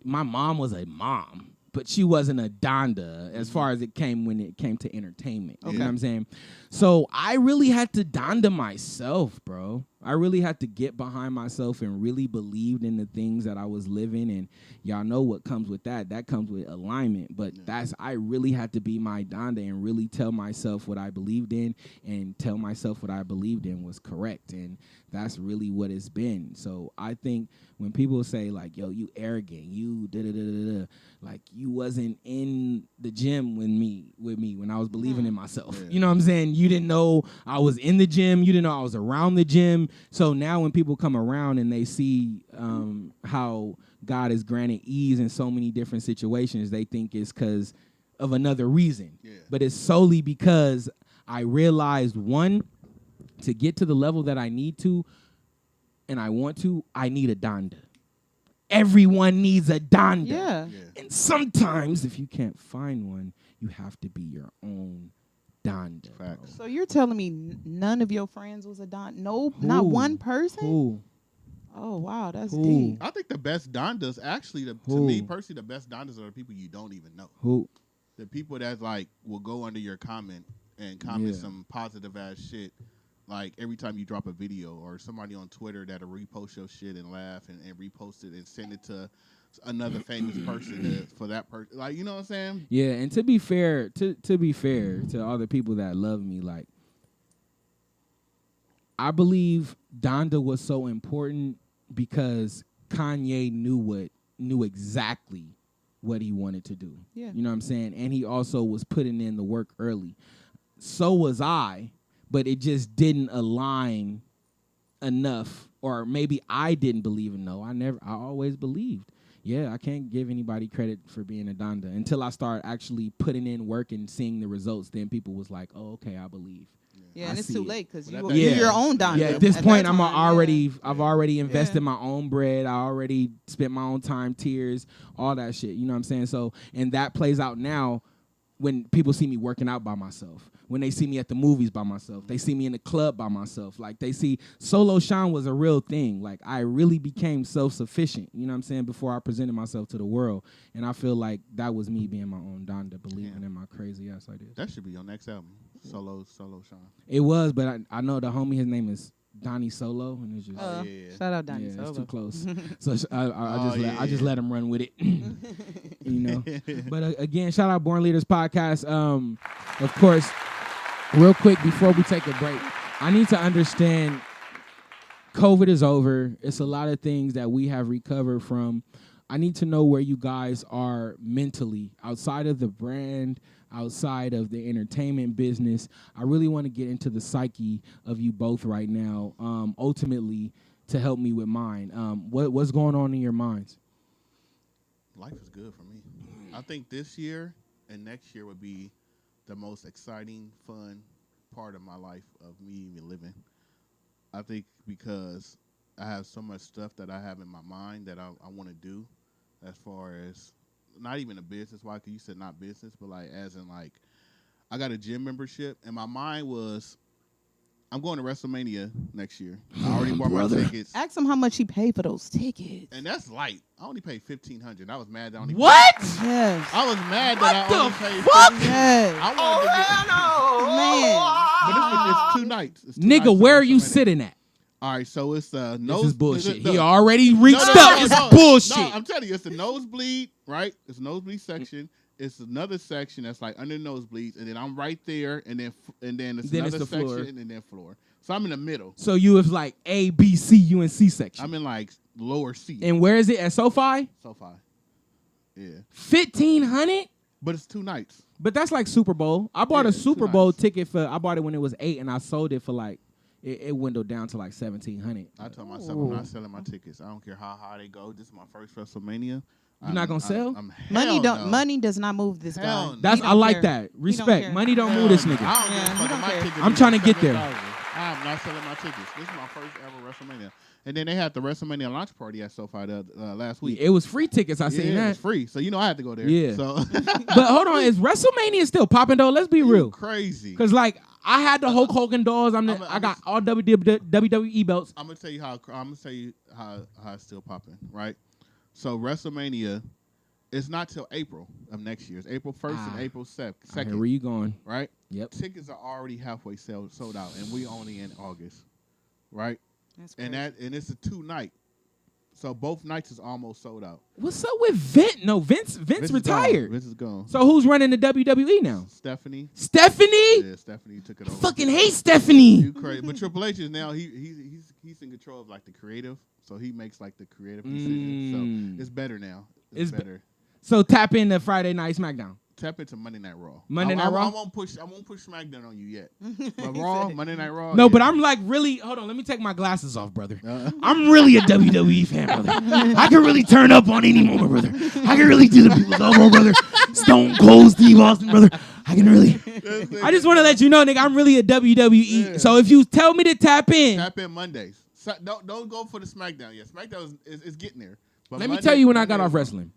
[SPEAKER 1] my mom was a mom. But she wasn't a Donda as far as when it came to entertainment. You know what I'm saying? So I really had to Donda myself, bro. I really had to get behind myself and really believed in the things that I was living. And y'all know what comes with that. That comes with alignment. But I really had to be my Donda and really tell myself what I believed in and tell myself what I believed in was correct. And that's really what it's been. So I think when people say like, yo, you arrogant, you da-da-da-da-da, like you wasn't in the gym with me when I was believing in myself.
[SPEAKER 3] Yeah.
[SPEAKER 1] You know what I'm saying? You didn't know I was in the gym. You didn't know I was around the gym. So now when people come around and they see how God has granted ease in so many different situations, they think it's because of another reason.
[SPEAKER 3] Yeah.
[SPEAKER 1] But it's solely because I realized, one, to get to the level that I need to and I want to, I need a Donda. Everyone needs a Donda.
[SPEAKER 4] Yeah.
[SPEAKER 1] And sometimes if you can't find one, you have to be your own Donda.
[SPEAKER 3] Facts.
[SPEAKER 4] So you're telling me none of your friends was a Don? No, not one person?
[SPEAKER 1] Who?
[SPEAKER 4] Oh, wow, that's
[SPEAKER 1] Who?
[SPEAKER 4] deep.
[SPEAKER 3] I think the best Dondas, actually, to
[SPEAKER 1] Who?
[SPEAKER 3] me personally, the best Dondas are the people you don't even know.
[SPEAKER 1] Who?
[SPEAKER 3] The people that like will go under your comment and comment
[SPEAKER 1] Yeah.
[SPEAKER 3] some positive ass shit. Like every time you drop a video, or somebody on Twitter that'll repost your shit and laugh and repost it and send it to another famous person for that person. Like, you know what I'm saying?
[SPEAKER 1] Yeah, and to be fair, to all the people that love me, like I believe Donda was so important because Kanye knew exactly what he wanted to do.
[SPEAKER 4] Yeah.
[SPEAKER 1] You know what I'm saying? And he also was putting in the work early. So was I, but it just didn't align enough, or maybe I didn't believe in. I always believed. Yeah, I can't give anybody credit for being a Donda until I start actually putting in work and seeing the results. Then people was like, "Oh, okay, I believe."
[SPEAKER 4] Yeah,
[SPEAKER 1] I
[SPEAKER 4] and it's
[SPEAKER 1] see
[SPEAKER 4] too
[SPEAKER 1] it.
[SPEAKER 4] late because
[SPEAKER 3] Well,
[SPEAKER 4] you're
[SPEAKER 3] that- Yeah.
[SPEAKER 4] your own Donda.
[SPEAKER 1] Yeah, at this
[SPEAKER 4] that
[SPEAKER 1] point,
[SPEAKER 4] time,
[SPEAKER 1] I've already invested
[SPEAKER 4] Yeah.
[SPEAKER 1] my own bread. I already spent my own time, tears, all that shit. You know what I'm saying? So, and that plays out now when people see me working out by myself, when they see me at the movies by myself, they see me in the club by myself. Like they see Solo Sean was a real thing. Like I really became self-sufficient, you know what I'm saying, before I presented myself to the world. And I feel like that was me being my own Donda, believing in my crazy ass ideas.
[SPEAKER 3] That should be your next album. Solo Sean.
[SPEAKER 1] It was, but I know the homie, his name is Donnie Solo, and it's just
[SPEAKER 3] Yeah.
[SPEAKER 4] Shout out Donnie
[SPEAKER 1] yeah,
[SPEAKER 4] Solo.
[SPEAKER 1] it's too close. So I
[SPEAKER 3] Oh,
[SPEAKER 1] just
[SPEAKER 3] yeah.
[SPEAKER 1] let him run with it, you know. But again, shout out Born Leaders Podcast. Of course, real quick before we take a break, I need to understand. COVID is over. It's a lot of things that we have recovered from. I need to know where you guys are mentally outside of the brand, outside of the entertainment business. I really want to get into the psyche of you both right now, ultimately to help me with mine. What's going on in your minds?
[SPEAKER 3] Life is good for me. I think this year and next year would be the most exciting, fun part of my life of me even living. I think because I have so much stuff that I have in my mind that I want to do, as far as not even a business. Why? Because you said not business, but like as in like I got a gym membership, and my mind was I'm going to WrestleMania next year. I already bought my tickets.
[SPEAKER 4] Ask him how much he paid for those tickets.
[SPEAKER 3] And that's light. I only paid $1,500. I was mad that I only
[SPEAKER 1] What?
[SPEAKER 4] Yes.
[SPEAKER 3] I was mad
[SPEAKER 1] What
[SPEAKER 3] that I
[SPEAKER 1] the
[SPEAKER 3] only paid
[SPEAKER 1] fuck?
[SPEAKER 4] Yes.
[SPEAKER 3] I wanted to get,
[SPEAKER 4] Man.
[SPEAKER 3] but it's 2 nights. It's 2
[SPEAKER 1] Nigga,
[SPEAKER 3] nights
[SPEAKER 1] where
[SPEAKER 3] of
[SPEAKER 1] are you
[SPEAKER 3] WrestleMania.
[SPEAKER 1] sitting at?
[SPEAKER 3] All right, so it's
[SPEAKER 1] This
[SPEAKER 3] nose.
[SPEAKER 1] is bullshit.
[SPEAKER 3] No,
[SPEAKER 1] He already reached up. It's
[SPEAKER 3] no.
[SPEAKER 1] bullshit.
[SPEAKER 3] No, I'm telling you, it's the nosebleed, right? It's the nosebleed section. It's another section that's like under the nosebleeds, and then I'm right there, and then it's
[SPEAKER 1] Then
[SPEAKER 3] another
[SPEAKER 1] it's the
[SPEAKER 3] section,
[SPEAKER 1] floor.
[SPEAKER 3] and then floor. So I'm in the middle.
[SPEAKER 1] So you was like A, B, C, U, and C section.
[SPEAKER 3] I'm in like lower C.
[SPEAKER 1] And where is it? At SoFi?
[SPEAKER 3] SoFi. Yeah,
[SPEAKER 1] 1,500?
[SPEAKER 3] but it's 2 nights.
[SPEAKER 1] But that's like Super Bowl. I bought
[SPEAKER 3] Yeah,
[SPEAKER 1] a
[SPEAKER 3] it's
[SPEAKER 1] Super
[SPEAKER 3] too
[SPEAKER 1] Bowl
[SPEAKER 3] nice.
[SPEAKER 1] ticket I bought it when it was 8, and I sold it for like, it dwindled down to like 1,700.
[SPEAKER 3] I told myself I'm not selling my tickets. I don't care how high they go. This is my first WrestleMania.
[SPEAKER 1] You're not gonna sell?
[SPEAKER 4] Money does not move this
[SPEAKER 3] Hell
[SPEAKER 4] guy.
[SPEAKER 3] no.
[SPEAKER 1] That's
[SPEAKER 4] He
[SPEAKER 1] I
[SPEAKER 4] don't
[SPEAKER 1] like
[SPEAKER 4] care.
[SPEAKER 1] that.
[SPEAKER 4] He don't
[SPEAKER 1] Respect.
[SPEAKER 4] care.
[SPEAKER 1] Money don't move this nigga.
[SPEAKER 3] I don't
[SPEAKER 4] Yeah,
[SPEAKER 3] give a
[SPEAKER 4] he
[SPEAKER 3] fuck if
[SPEAKER 4] don't
[SPEAKER 3] my
[SPEAKER 4] care.
[SPEAKER 3] ticket
[SPEAKER 1] I'm
[SPEAKER 3] be
[SPEAKER 1] trying to get there.
[SPEAKER 3] $7,000. I'm not selling my tickets. This is my first ever WrestleMania. And then they had the WrestleMania launch party at SoFi last week.
[SPEAKER 1] It was free tickets. I seen
[SPEAKER 3] It
[SPEAKER 1] that.
[SPEAKER 3] was free, so you know I had to go there.
[SPEAKER 1] Yeah.
[SPEAKER 3] So
[SPEAKER 1] But hold on, is WrestleMania still popping though? Let's be real.
[SPEAKER 3] crazy.
[SPEAKER 1] Cause like I had the Hulk Hogan dolls.
[SPEAKER 3] I'm
[SPEAKER 1] I got all WWE belts.
[SPEAKER 3] I'm gonna tell you how it's still popping, right? So WrestleMania is not till April of next year. It's April 1st and April 2nd.
[SPEAKER 1] Where you going?
[SPEAKER 3] Right?
[SPEAKER 1] Yep.
[SPEAKER 3] Tickets are already halfway sold out, and we only in August, right?
[SPEAKER 4] That's
[SPEAKER 3] And
[SPEAKER 4] crazy.
[SPEAKER 3] it's a 2-night, so both nights is almost sold out.
[SPEAKER 1] What's up with Vince? No, Vince
[SPEAKER 3] Vince is
[SPEAKER 1] retired.
[SPEAKER 3] gone. Vince is gone.
[SPEAKER 1] So who's running the WWE now?
[SPEAKER 3] Stephanie.
[SPEAKER 1] Stephanie?
[SPEAKER 3] Yeah, Stephanie took it over.
[SPEAKER 1] Fucking hate Stephanie.
[SPEAKER 3] You crazy, but Triple H is now he's in control of like the creative, so he makes like the creative decisions. So it's better now. It's better.
[SPEAKER 1] So tap into Friday Night SmackDown.
[SPEAKER 3] Tap into Monday Night Raw.
[SPEAKER 1] Monday Night Raw?
[SPEAKER 3] I won't push SmackDown on you yet. But Raw, Monday Night Raw.
[SPEAKER 1] No,
[SPEAKER 3] yeah.
[SPEAKER 1] but I'm like really. Hold on, let me take my glasses off, brother. I'm really a WWE fan, brother. I can really turn up on any moment, brother. I can really do the people's elbow, brother. Stone Cold Steve Austin, brother. I can really. I just want to let you know, nigga, I'm really a WWE.
[SPEAKER 3] Yeah.
[SPEAKER 1] So if you tell me to tap in,
[SPEAKER 3] Mondays. So, don't go for the SmackDown yet. SmackDown is getting there. But
[SPEAKER 1] let me tell you when I got
[SPEAKER 3] Monday
[SPEAKER 1] off
[SPEAKER 3] is Raw.
[SPEAKER 1] wrestling.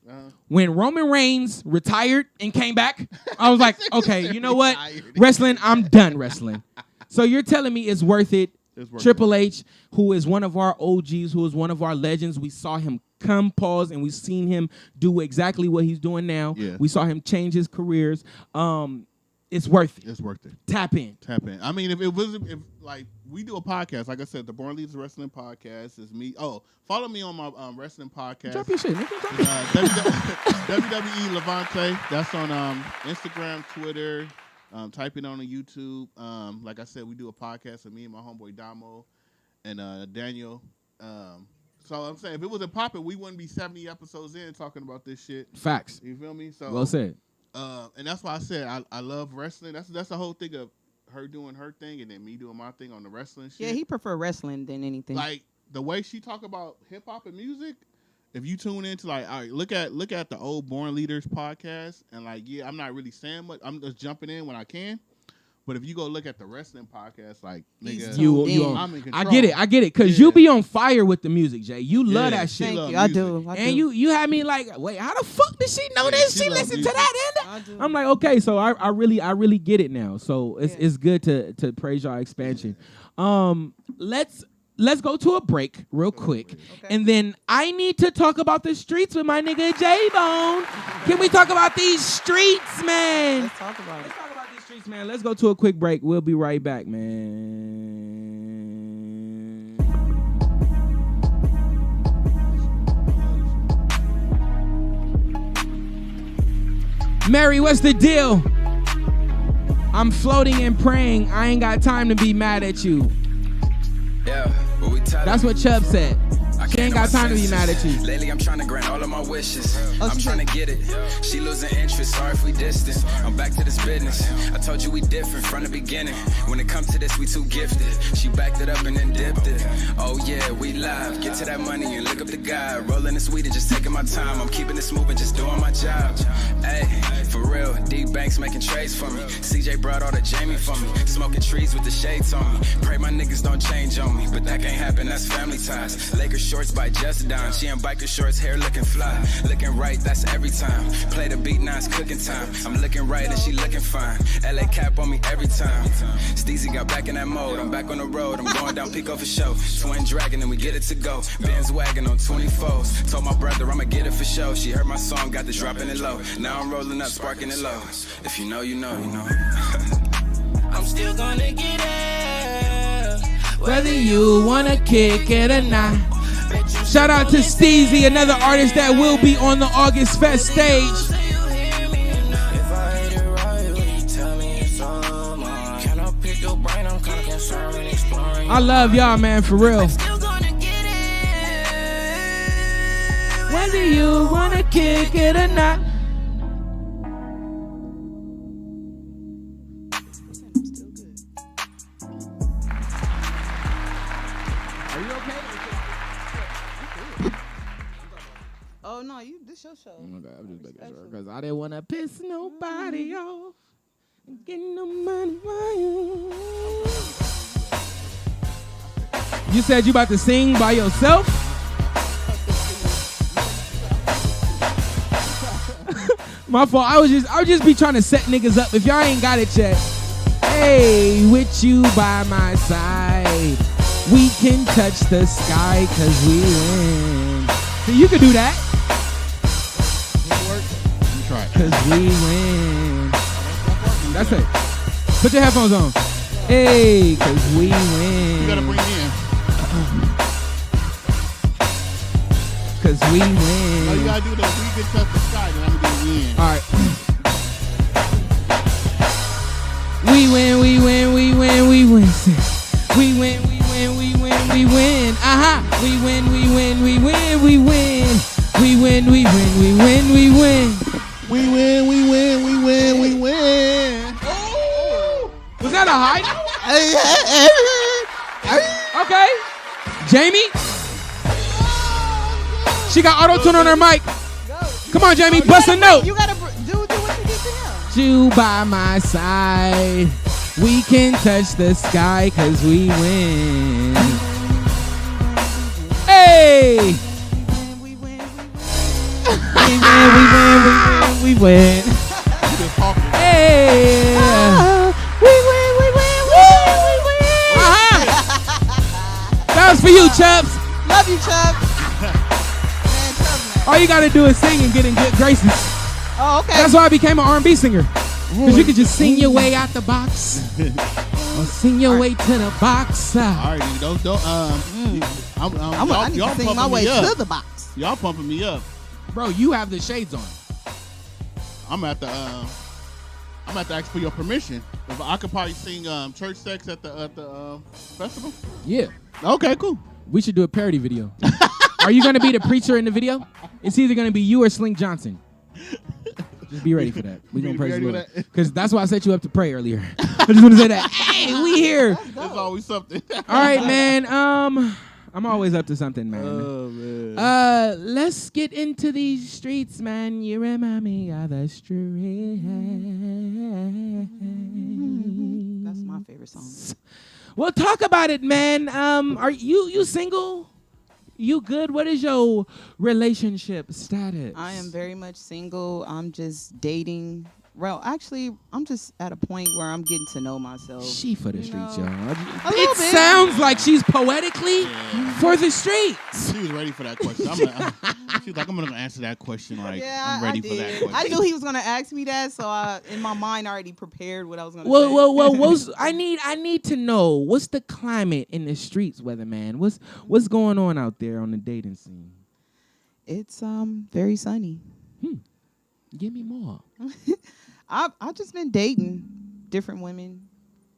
[SPEAKER 1] When Roman Reigns retired and came back, I was like, okay, you know what? Wrestling, I'm done wrestling. So you're telling me it's worth it.
[SPEAKER 3] It's worth
[SPEAKER 1] Triple H, who is one of our OGs, who is one of our legends. We saw him come, pause, and we've seen him do exactly what he's doing now.
[SPEAKER 3] Yeah.
[SPEAKER 1] We saw him change his careers. It's worth it.
[SPEAKER 3] It's worth it.
[SPEAKER 1] Tap in.
[SPEAKER 3] Tap in. I mean, if like we do a podcast, like I said, the Born Leaders Wrestling Podcast is me. Oh, follow me on my wrestling podcast.
[SPEAKER 1] Drop your shit, nigga. Drop your
[SPEAKER 3] WWE Levante. That's on Instagram, Twitter. Type it on YouTube. Like I said, we do a podcast with me and my homeboy Damo and Daniel. So I'm saying if it wasn't popping, we wouldn't be 70 episodes in talking about this shit.
[SPEAKER 1] Facts.
[SPEAKER 3] You feel me? So
[SPEAKER 1] Well said.
[SPEAKER 3] and that's why I said I love wrestling. That's the whole thing of her doing her thing and then me doing my thing on the wrestling shit.
[SPEAKER 4] Yeah, he prefer wrestling than anything.
[SPEAKER 3] Like the way she talk about hip hop and music. If you tune into like, all right, look at the old Born Leaders podcast, and like, yeah, I'm not really saying much. I'm just jumping in when I can. But if you go look at the wrestling podcast, like, nigga, I'm in control.
[SPEAKER 1] I get it, cause you be on fire with the music, Jay. You love that shit.
[SPEAKER 4] Thank
[SPEAKER 3] love
[SPEAKER 4] you. I
[SPEAKER 3] music.
[SPEAKER 4] do.
[SPEAKER 1] And you had me like, wait, how the fuck did she know
[SPEAKER 3] Yeah,
[SPEAKER 1] this?
[SPEAKER 3] she
[SPEAKER 1] She
[SPEAKER 3] love
[SPEAKER 1] listened
[SPEAKER 3] music.
[SPEAKER 1] to that and
[SPEAKER 4] I do.
[SPEAKER 1] I'm like, okay, so I really get it now. So it's good to praise y'all expansion. Let's go to a break real quick.
[SPEAKER 4] Okay.
[SPEAKER 1] And then I need to talk about the streets with my nigga J-Bone. Can we talk about these streets, man?
[SPEAKER 4] Let's talk about it.
[SPEAKER 1] Let's talk about these streets, man. Let's go to a quick break. We'll be right back, man. Mary, what's the deal? I'm floating and praying. I ain't got time to be mad at you.
[SPEAKER 6] Yeah, but we tied
[SPEAKER 1] That's what Chubb said. She ain't got time to be mad at you.
[SPEAKER 6] Lately, I'm trying to grant all of my wishes. I'm trying to get it. She losing interest. Sorry if we distant. I'm back to this business. I told you we different from the beginning. When it comes to this, we too gifted. She backed it up and then dipped it. Oh yeah, we live. Get to that money and look up the guy. Rolling this weed and just taking my time. I'm keeping this moving, just doing my job. Hey, for real. D Banks making trades for me. CJ brought all the Jamie for me. Smoking trees with the shades on me. Pray my niggas don't change on me, but that can't happen. That's family ties. Lakers shorts by Just Don. She in biker shorts, hair looking fly. Looking right, that's every time. Play the beat, now it's cooking time. I'm looking right and she looking fine. LA cap on me every time. Steezy got back in that mode. I'm back on the road. I'm going down Pico for show. Twin Dragon and we get it to go. Benz wagon on 24s. Told my brother I'ma get it for show. She heard my song, got the dropping it low. Now I'm rolling up, sparking it low. If you know, you know, you know. I'm still gonna get it.
[SPEAKER 1] Whether you wanna kick it or not. Shout out to Steezy, another artist that will be on the August Fest stage. I love y'all, man, for real. Whether you wanna kick it or not. Are you okay?
[SPEAKER 4] Oh no, this your show.
[SPEAKER 1] Okay, I'm just making sure because I didn't want to piss nobody off. Get no money. You said you about to sing by yourself? My fault. I would just be trying to set niggas up. If y'all ain't got it yet. Hey, with you by my side, we can touch the sky 'cause we win. So you can do that.
[SPEAKER 3] Try it.
[SPEAKER 1] 'Cause we win. That's it. Put your headphones on. Hey, 'cause we win.
[SPEAKER 3] You gotta bring it in.
[SPEAKER 1] 'Cause we
[SPEAKER 3] All you
[SPEAKER 1] win.
[SPEAKER 3] gotta do is we can touch the sky, then I'm gonna do it in.
[SPEAKER 1] All right. We win, we win, we win, we win. We win, we win, we win, we win. Aha. We win, we win, we win, we win. We win, we win, we win, we win.
[SPEAKER 3] We win, we win, we win, we win.
[SPEAKER 1] Was that a high note? Okay. Jamie? She got auto-tune on her mic. Come on, Jamie, bust a note.
[SPEAKER 4] You gotta do what you did to him.
[SPEAKER 1] You by my side. We can touch the sky 'cause we win. Hey!
[SPEAKER 4] We win.
[SPEAKER 1] We win.
[SPEAKER 3] You just talking.
[SPEAKER 1] Hey! We win. Uh-huh. That was for you, Chubbs.
[SPEAKER 4] Love you, Chubb. Man, Chubb, man.
[SPEAKER 1] All you gotta do is sing and get in good graces.
[SPEAKER 4] Oh, okay.
[SPEAKER 1] That's why I became an R&B singer. Because you could just sing your way out the box. Or sing your way to the box.
[SPEAKER 3] All right, nigga, don't.
[SPEAKER 4] I need to sing my way to the box.
[SPEAKER 3] Y'all pumping me up.
[SPEAKER 1] Bro, you have the shades on.
[SPEAKER 3] I'm at the ask for your permission. If I could probably sing church sex at the festival.
[SPEAKER 1] Yeah.
[SPEAKER 3] Okay, cool.
[SPEAKER 1] We should do a parody video. Are you going to be the preacher in the video? It's either going to be you or Sling Johnson. Just be ready for that. We're going to praise the Lord. Because that's why I set you up to pray earlier. I just want to say that. Hey, we here.
[SPEAKER 3] That's always something.
[SPEAKER 1] All right, man. I'm always up to something, man.
[SPEAKER 3] Oh, man.
[SPEAKER 1] Let's get into these streets, man. You remind me of the street.
[SPEAKER 4] That's my favorite song.
[SPEAKER 1] Well, talk about it, man. Are you single? You good? What is your relationship status?
[SPEAKER 4] I am very much single. I'm just dating. Well, actually, I'm just at a point where I'm getting to know myself.
[SPEAKER 1] She for the streets, y'all.
[SPEAKER 4] A
[SPEAKER 1] It
[SPEAKER 4] little bit.
[SPEAKER 1] sounds like she's poetically for the streets.
[SPEAKER 3] She was ready for that question. She was like, I'm going to answer that question right.
[SPEAKER 4] Yeah,
[SPEAKER 3] I'm ready
[SPEAKER 4] I
[SPEAKER 3] for
[SPEAKER 4] did.
[SPEAKER 3] that question.
[SPEAKER 4] I knew he was gonna ask me that, so I, in my mind, already prepared what I was gonna say.
[SPEAKER 1] Well. I need to know what's the climate in the streets, weatherman. What's going on out there on the dating scene?
[SPEAKER 4] It's very sunny.
[SPEAKER 1] Give me more.
[SPEAKER 4] I've just been dating different women,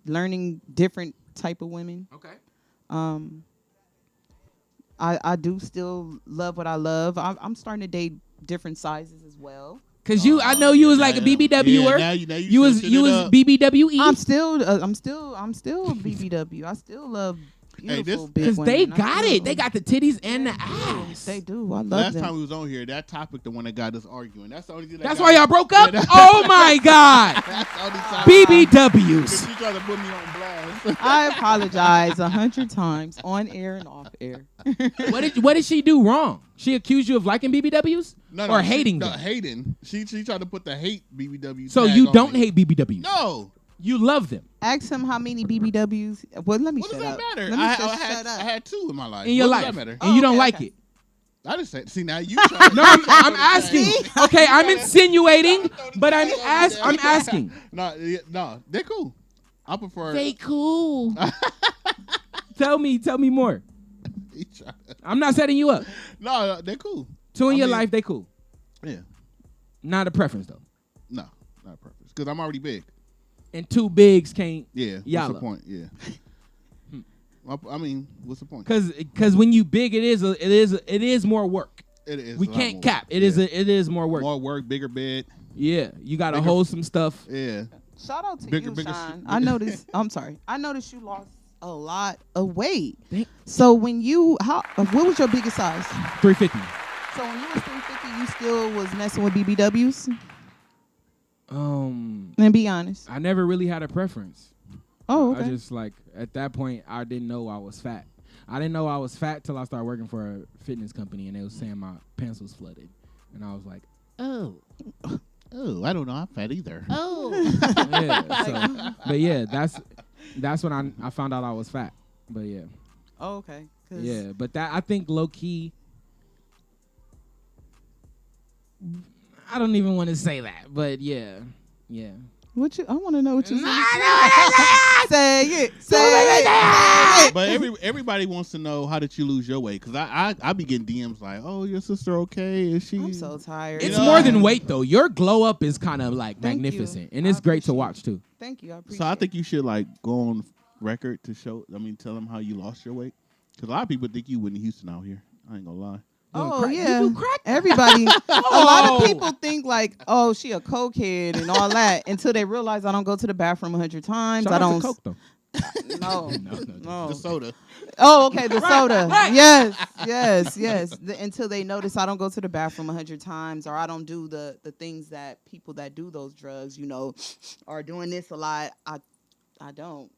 [SPEAKER 4] learning different type of women.
[SPEAKER 1] Okay.
[SPEAKER 4] I do still love what I love. I'm starting to date different sizes as well.
[SPEAKER 1] Cause I know you was like a BBWer.
[SPEAKER 3] Now
[SPEAKER 1] you was BBWE.
[SPEAKER 4] I'm still BBW. I still love beautiful big
[SPEAKER 1] because
[SPEAKER 4] women.
[SPEAKER 1] they got it. They got the titties and the ass.
[SPEAKER 4] They do. I love
[SPEAKER 3] Last
[SPEAKER 4] them.
[SPEAKER 3] time we was on here, that topic, the one that got us arguing. That's the only thing.
[SPEAKER 1] That's why y'all broke up. Oh my God.
[SPEAKER 3] That's the only time.
[SPEAKER 1] BBWs.
[SPEAKER 3] She tried to put me on blast.
[SPEAKER 4] I apologize 100 times on air and off air.
[SPEAKER 1] What did she do wrong? She accused you of liking BBWs or hating them?
[SPEAKER 3] Hating. She tried to put the hate BBWs.
[SPEAKER 1] So you don't hate BBWs?
[SPEAKER 3] No.
[SPEAKER 1] You love them.
[SPEAKER 4] Ask him how many BBWs. Well, let me
[SPEAKER 3] What
[SPEAKER 4] shut
[SPEAKER 3] does
[SPEAKER 4] up.
[SPEAKER 3] that matter?
[SPEAKER 4] Let me
[SPEAKER 3] I
[SPEAKER 4] shut up.
[SPEAKER 3] had 2 in my life.
[SPEAKER 1] In your
[SPEAKER 3] What
[SPEAKER 1] life.
[SPEAKER 3] does that matter?
[SPEAKER 1] And you don't
[SPEAKER 4] okay,
[SPEAKER 1] like
[SPEAKER 4] okay.
[SPEAKER 1] it.
[SPEAKER 3] I just said, see, now you trying to...
[SPEAKER 1] No, I'm asking. Okay, I'm insinuating, but I'm asking.
[SPEAKER 3] No, they're cool. I prefer...
[SPEAKER 1] They cool. Tell me more. I'm not setting you up.
[SPEAKER 3] No, they're cool.
[SPEAKER 1] 2 in your life, they cool.
[SPEAKER 3] Yeah.
[SPEAKER 1] Not a preference though.
[SPEAKER 3] No, not a preference. Because I'm already big.
[SPEAKER 1] And 2 bigs can't.
[SPEAKER 3] Yeah.
[SPEAKER 1] Yalla.
[SPEAKER 3] What's the point? Yeah. I mean, what's the point?
[SPEAKER 1] Because when you big, it is more work.
[SPEAKER 3] It is.
[SPEAKER 1] We can't cap. It is more work.
[SPEAKER 3] More work, bigger bed.
[SPEAKER 1] Yeah, you gotta hold some stuff.
[SPEAKER 3] Yeah.
[SPEAKER 4] Shout out to
[SPEAKER 3] Bigger,
[SPEAKER 4] you,
[SPEAKER 3] bigger
[SPEAKER 4] Sean.
[SPEAKER 3] shit.
[SPEAKER 4] I noticed. I'm sorry. I noticed you lost a lot of weight. So when what was your biggest size?
[SPEAKER 1] 350.
[SPEAKER 4] So when you was 350, you still was messing with BBWs? And be honest.
[SPEAKER 1] I never really had a preference.
[SPEAKER 4] Oh, okay.
[SPEAKER 1] I just at that point I didn't know I was fat. I didn't know I was fat till I started working for a fitness company and they was saying my pants was flooded, and I was like, oh,
[SPEAKER 3] I don't know. I'm fat either.
[SPEAKER 1] yeah. But yeah, that's when I found out I was fat. But yeah.
[SPEAKER 4] Oh, okay.
[SPEAKER 1] Yeah, but that I think low key. I don't even want to say that, but yeah.
[SPEAKER 4] I want to know what you say. Say it.
[SPEAKER 3] But everybody wants to know, how did you lose your weight? Because I be getting DMs like, oh, your sister okay? Is she?
[SPEAKER 4] I'm so tired.
[SPEAKER 1] It's more than weight though. Your glow up is kind of like
[SPEAKER 4] Thank
[SPEAKER 1] magnificent,
[SPEAKER 4] you.
[SPEAKER 1] and it's great to watch too.
[SPEAKER 4] Thank you. I appreciate
[SPEAKER 3] So I think you should go on record to tell them how you lost your weight. Because a lot of people think you Whitney Houston out here. I ain't gonna lie.
[SPEAKER 4] Oh
[SPEAKER 1] crack.
[SPEAKER 4] yeah,
[SPEAKER 1] You do crack?
[SPEAKER 4] everybody. A lot of people think oh, she a cokehead and all that until they realize I don't go to the bathroom 100 times.
[SPEAKER 1] Shout
[SPEAKER 4] I
[SPEAKER 1] out
[SPEAKER 4] don't.
[SPEAKER 1] to Coke though.
[SPEAKER 4] No.
[SPEAKER 3] The soda.
[SPEAKER 4] Oh, okay, the soda. Yes. Until they notice I don't go to the bathroom 100 times, or I don't do the things that people that do those drugs, are doing this a lot. I don't.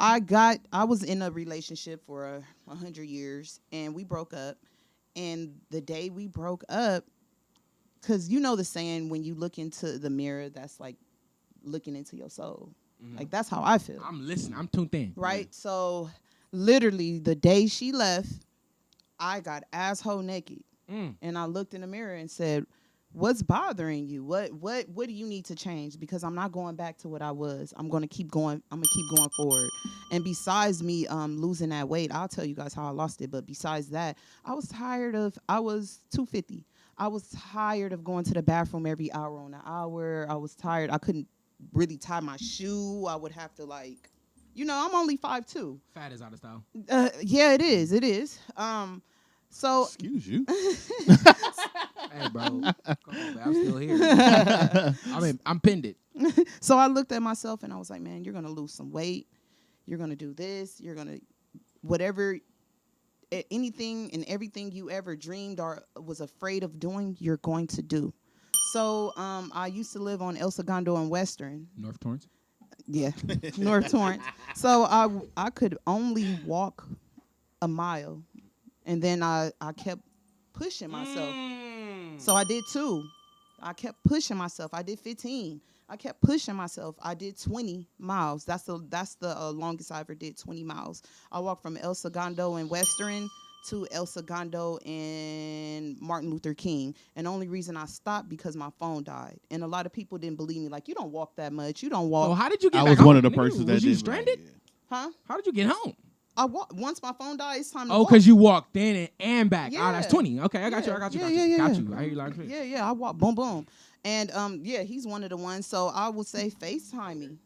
[SPEAKER 4] I was in a relationship for 100 years, and we broke up. And the day we broke up, because the saying, when you look into the mirror, that's like looking into your soul. Mm-hmm. Like, that's how I feel.
[SPEAKER 1] I'm listening. I'm tuned in.
[SPEAKER 4] Right? Mm-hmm. So, literally, the day she left, I got asshole naked. And I looked in the mirror and said, what's bothering you? What do you need to change? Because I'm not going back to what I was. I'm going to keep going. I'm going to keep going forward. And besides me losing that weight, I'll tell you guys how I lost it. But besides that, I was 250. I was tired of going to the bathroom every hour on the hour. I was tired. I couldn't really tie my shoe. I would have to I'm only 5'2".
[SPEAKER 1] Fat is out of style.
[SPEAKER 4] Yeah, it is. It is. So
[SPEAKER 3] excuse you.
[SPEAKER 1] Hey, bro. Come on, man. I'm still here. I'm pinned it.
[SPEAKER 4] So I looked at myself and I was like, man, you're going to lose some weight. You're going to do this. You're going to whatever, anything and everything you ever dreamed or was afraid of doing, you're going to do. So I used to live on El Segundo and Western.
[SPEAKER 1] North Torrance?
[SPEAKER 4] Yeah, North Torrance. So I could only walk a mile. And then I kept pushing myself. So I did 2. I kept pushing myself. I did 15. I kept pushing myself. I did 20 miles. That's the longest I ever did, 20 miles. I walked from El Segundo and Western to El Segundo and Martin Luther King. And the only reason I stopped because my phone died. And a lot of people didn't believe me. Like, you don't walk that much. You don't walk.
[SPEAKER 1] Oh, how did you get
[SPEAKER 3] I
[SPEAKER 1] back
[SPEAKER 3] was
[SPEAKER 1] home?
[SPEAKER 3] one of the persons that
[SPEAKER 1] was you
[SPEAKER 3] did.
[SPEAKER 1] stranded?
[SPEAKER 4] Huh?
[SPEAKER 1] How did you get home?
[SPEAKER 4] Once my phone died, it's time to
[SPEAKER 1] Oh,
[SPEAKER 4] walk.
[SPEAKER 1] because you walked in and back.
[SPEAKER 4] Yeah.
[SPEAKER 1] Oh, that's 20. Okay, I got you.
[SPEAKER 4] Yeah,
[SPEAKER 1] Got you. I hear you like
[SPEAKER 4] Yeah, I walk boom. And, he's one of the ones. So I would say FaceTime me.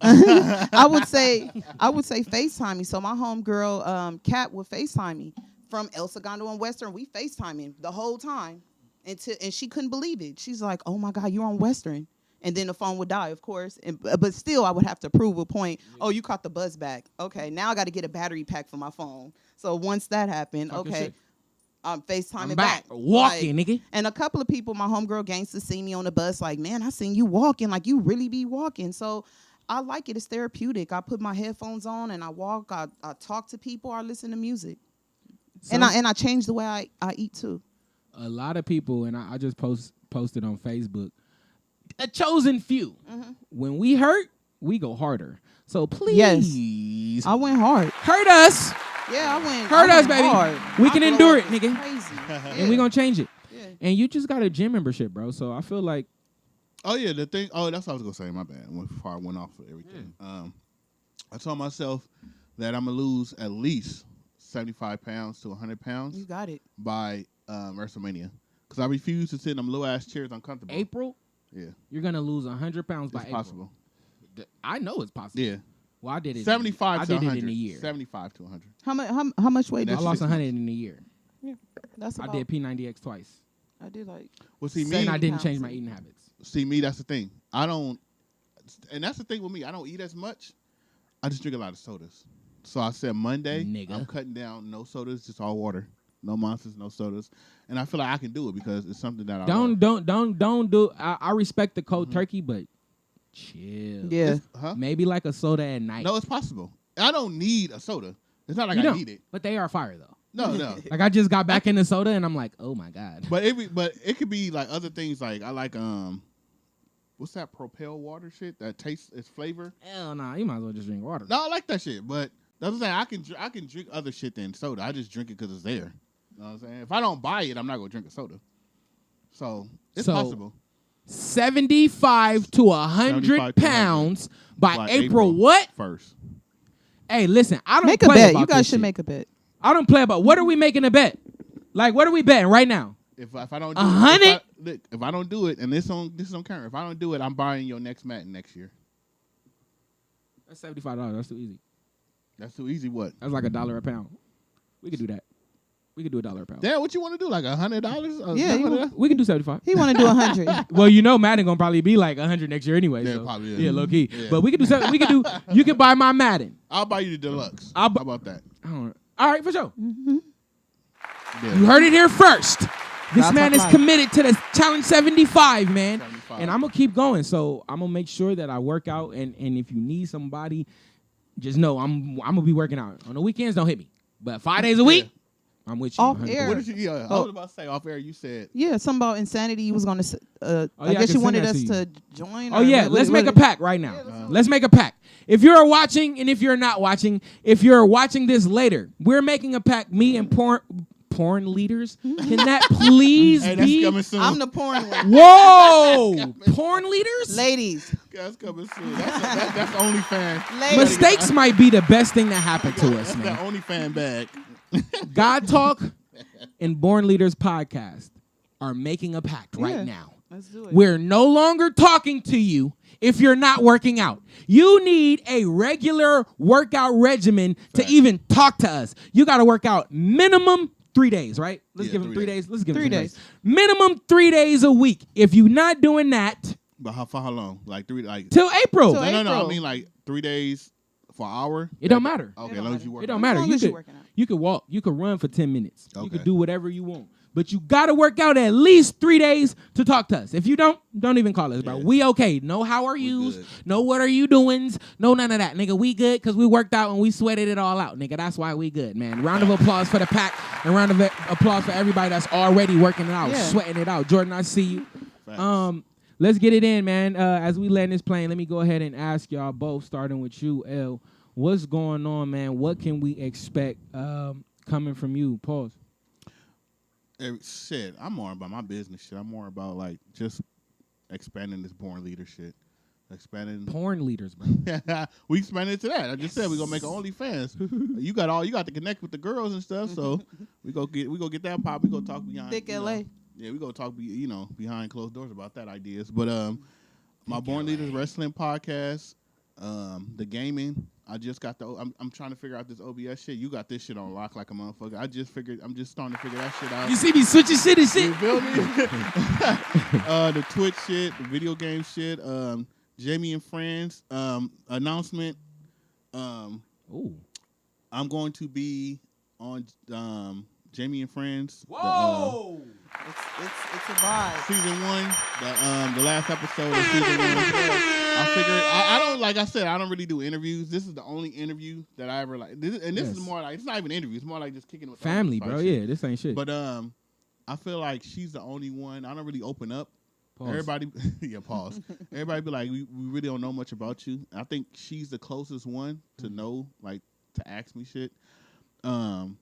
[SPEAKER 4] I would say FaceTime me. So my homegirl, Kat, would FaceTime me from El Segundo and Western. We FaceTiming the whole time, and she couldn't believe it. She's like, "Oh my God, you're on Western." And then the phone would die, of course. But still, I would have to prove a point. Oh, you caught the buzz back. Okay, now I got to get a battery pack for my phone. So once that happened, okay, I'm FaceTiming back.
[SPEAKER 1] Walking, nigga.
[SPEAKER 4] And a couple of people, my homegirl gangsters, see me on the bus like, man, I seen you walking. Like, you really be walking. So I like it. It's therapeutic. I put my headphones on and I walk. I talk to people. I listen to music. And I change the way I eat, too.
[SPEAKER 1] A lot of people, and I just posted on Facebook, a chosen few. Mm-hmm. When we hurt, we go harder. So please.
[SPEAKER 4] Yes. I went hard.
[SPEAKER 1] Hurt us.
[SPEAKER 4] Yeah, I went
[SPEAKER 1] Hurt us, baby.
[SPEAKER 4] Hard.
[SPEAKER 1] We can endure it, nigga.
[SPEAKER 4] Crazy.
[SPEAKER 1] And we gonna change it. Yeah. And you just got a gym membership, bro. So I feel like.
[SPEAKER 3] Oh yeah, the thing. Oh, that's what I was gonna say. My bad. Before I went off of everything, I told myself that I'm gonna lose at least 75 pounds to 100 pounds.
[SPEAKER 4] You got it.
[SPEAKER 3] By WrestleMania, because I refuse to sit in them little ass chairs uncomfortable.
[SPEAKER 1] April.
[SPEAKER 3] Yeah.
[SPEAKER 1] You're gonna lose 100 pounds by April.
[SPEAKER 3] Possible.
[SPEAKER 1] I know it's possible.
[SPEAKER 3] Yeah.
[SPEAKER 1] Well, I did it.
[SPEAKER 3] 75 to 100.
[SPEAKER 1] I did it in a year.
[SPEAKER 3] 75 to 100.
[SPEAKER 4] How much weight?
[SPEAKER 1] I lost 100 in a year.
[SPEAKER 4] Yeah, that's about.
[SPEAKER 1] I did P90X twice.
[SPEAKER 4] I did like.
[SPEAKER 3] Well, see me.
[SPEAKER 1] And I didn't change my eating habits.
[SPEAKER 3] See me. That's the thing. I don't. And that's the thing with me. I don't eat as much. I just drink a lot of sodas. So I said Monday,
[SPEAKER 1] nigga,
[SPEAKER 3] I'm cutting down. No sodas, just all water. No monsters, no sodas, and I feel like I can do it because it's something that I
[SPEAKER 1] don't do. I respect the cold turkey, but chill.
[SPEAKER 4] Yeah,
[SPEAKER 1] maybe like a soda at night.
[SPEAKER 3] No, it's possible. I don't need a soda. It's not like I need it.
[SPEAKER 1] But they are fire though.
[SPEAKER 3] No.
[SPEAKER 1] Like I just got back into soda and I'm like, oh my God.
[SPEAKER 3] But it could be like other things. Like I like what's that Propel water shit that tastes its flavor?
[SPEAKER 1] Hell no, you might as well just drink water.
[SPEAKER 3] No, I like that shit, but that's what I'm saying. I can drink other shit than soda. I just drink it because it's there. You know what I'm saying? If I don't buy it, I'm not gonna drink a soda. So it's possible.
[SPEAKER 1] 75 to 100 pounds by April what?
[SPEAKER 3] 1st.
[SPEAKER 1] Hey, listen, I don't
[SPEAKER 4] make
[SPEAKER 1] play
[SPEAKER 4] a bet.
[SPEAKER 1] About
[SPEAKER 4] you guys should
[SPEAKER 1] shit.
[SPEAKER 4] Make a bet.
[SPEAKER 1] I don't play about. What are we making a bet? Like, what are we betting right now?
[SPEAKER 3] If I don't do
[SPEAKER 1] 100,
[SPEAKER 3] if I don't do it, and this is on camera. If I don't do it, I'm buying your next mat next year.
[SPEAKER 1] That's $75. That's too easy.
[SPEAKER 3] That's too easy. What?
[SPEAKER 1] That's like $1 a pound. We could do that. We could do $1 a pound.
[SPEAKER 3] Damn, what you want to do? Like $100?
[SPEAKER 4] Yeah,
[SPEAKER 1] we can do 75.
[SPEAKER 4] He want to do 100.
[SPEAKER 1] Well, you know, Madden gonna probably be like 100 next year anyway.
[SPEAKER 3] Yeah,
[SPEAKER 1] so.
[SPEAKER 3] probably.
[SPEAKER 1] Yeah, low key. Yeah. But we could do. We could do. You can buy my Madden.
[SPEAKER 3] I'll buy you the deluxe. How about that?
[SPEAKER 1] All right, for sure.
[SPEAKER 4] Mm-hmm.
[SPEAKER 3] Yeah.
[SPEAKER 1] You heard it here first. This man is
[SPEAKER 4] life.
[SPEAKER 1] committed to the challenge 75, man.
[SPEAKER 3] 75.
[SPEAKER 1] And I'm gonna keep going. So I'm gonna make sure that I work out. And if you need somebody, just know I'm gonna be working out. On the weekends, don't hit me. But 5 days a week, I'm with you.
[SPEAKER 4] Off
[SPEAKER 1] 100%.
[SPEAKER 4] air.
[SPEAKER 3] What did you? I was about to say off air. You said
[SPEAKER 4] Something about insanity. You was gonna.
[SPEAKER 1] yeah,
[SPEAKER 4] I guess
[SPEAKER 1] can
[SPEAKER 4] you wanted
[SPEAKER 1] send
[SPEAKER 4] us
[SPEAKER 1] that
[SPEAKER 4] to join.
[SPEAKER 1] Oh yeah, let's make a pact right now. Let's make a pact. If you're watching and if you're not watching, if you're watching this later, we're making a pact. Me and porn leaders. Can that please
[SPEAKER 3] hey, that's
[SPEAKER 1] be?
[SPEAKER 3] coming soon.
[SPEAKER 4] I'm the porn one.
[SPEAKER 1] Whoa, porn leaders.
[SPEAKER 4] Ladies.
[SPEAKER 3] That's coming soon. That's OnlyFans.
[SPEAKER 4] Ladies.
[SPEAKER 1] Mistakes might be the best thing that happened to us,
[SPEAKER 3] That's
[SPEAKER 1] man.
[SPEAKER 3] the OnlyFans bag.
[SPEAKER 1] God Talk and Born Leaders Podcast are making a pact right now.
[SPEAKER 4] Let's do it.
[SPEAKER 1] We're no longer talking to you if you're not working out. You need a regular workout regimen to even talk to us. You got to work out minimum 3 days, right? Let's give them 3 days. Let's give them
[SPEAKER 4] 3 days.
[SPEAKER 1] Minimum 3 days a week. If you're not doing that,
[SPEAKER 3] But for how long? Like 3? Like
[SPEAKER 1] till April.
[SPEAKER 4] Till
[SPEAKER 3] no. I mean like 3 days for an hour.
[SPEAKER 1] It don't matter.
[SPEAKER 3] Okay, as long as you work.
[SPEAKER 1] It don't matter. You could walk. You could run for 10 minutes. You could do whatever you want. But you got to work out at least 3 days to talk to us. If you don't even call us, bro.
[SPEAKER 3] Yeah.
[SPEAKER 1] We okay. No how are yous.
[SPEAKER 3] Good.
[SPEAKER 1] No what are you doings. No none of that. Nigga, we good because we worked out and we sweated it all out. Nigga, that's why we good, man. Round of applause for the pack and round of applause for everybody that's already working it out, sweating it out. Jordan, I see you.
[SPEAKER 3] Facts.
[SPEAKER 1] Let's get it in, man. As we land this plane, let me go ahead and ask y'all both, starting with you, L. What's going on, man? What can we expect coming from you? Pause.
[SPEAKER 3] Shit, I'm more about my business shit. I'm more about like just expanding this porn leader shit. Expanding
[SPEAKER 1] Porn leaders, bro.
[SPEAKER 3] we expanded to that. I just said we're gonna make OnlyFans. you got to connect with the girls and stuff. So we go get that pop. We go talk behind
[SPEAKER 4] Thick LA.
[SPEAKER 3] Yeah, we go talk behind closed doors about that ideas. But my Born Leaders Wrestling podcast, the gaming. I just got I'm trying to figure out this OBS shit. You got this shit on lock like a motherfucker. I'm just starting to figure that shit out.
[SPEAKER 1] You see me switching shit and shit.
[SPEAKER 3] You feel me? The Twitch shit, the video game shit, Jamie and Friends, announcement.
[SPEAKER 1] Ooh.
[SPEAKER 3] I'm going to be on Jamie and Friends.
[SPEAKER 1] Whoa!
[SPEAKER 4] It's a vibe.
[SPEAKER 3] Season 1, the last episode of season 1. I figured I don't, like I said, I don't really do interviews. This is the only interview that I ever like. This is more like, it's not even interviews. It's more like just kicking it with
[SPEAKER 1] family, bro.
[SPEAKER 3] shit.
[SPEAKER 1] Yeah, this ain't shit.
[SPEAKER 3] But I feel like she's the only one. I don't really open up.
[SPEAKER 1] Pause.
[SPEAKER 3] Everybody, pause. Everybody be like, we really don't know much about you. I think she's the closest one to know, like, to ask me shit. And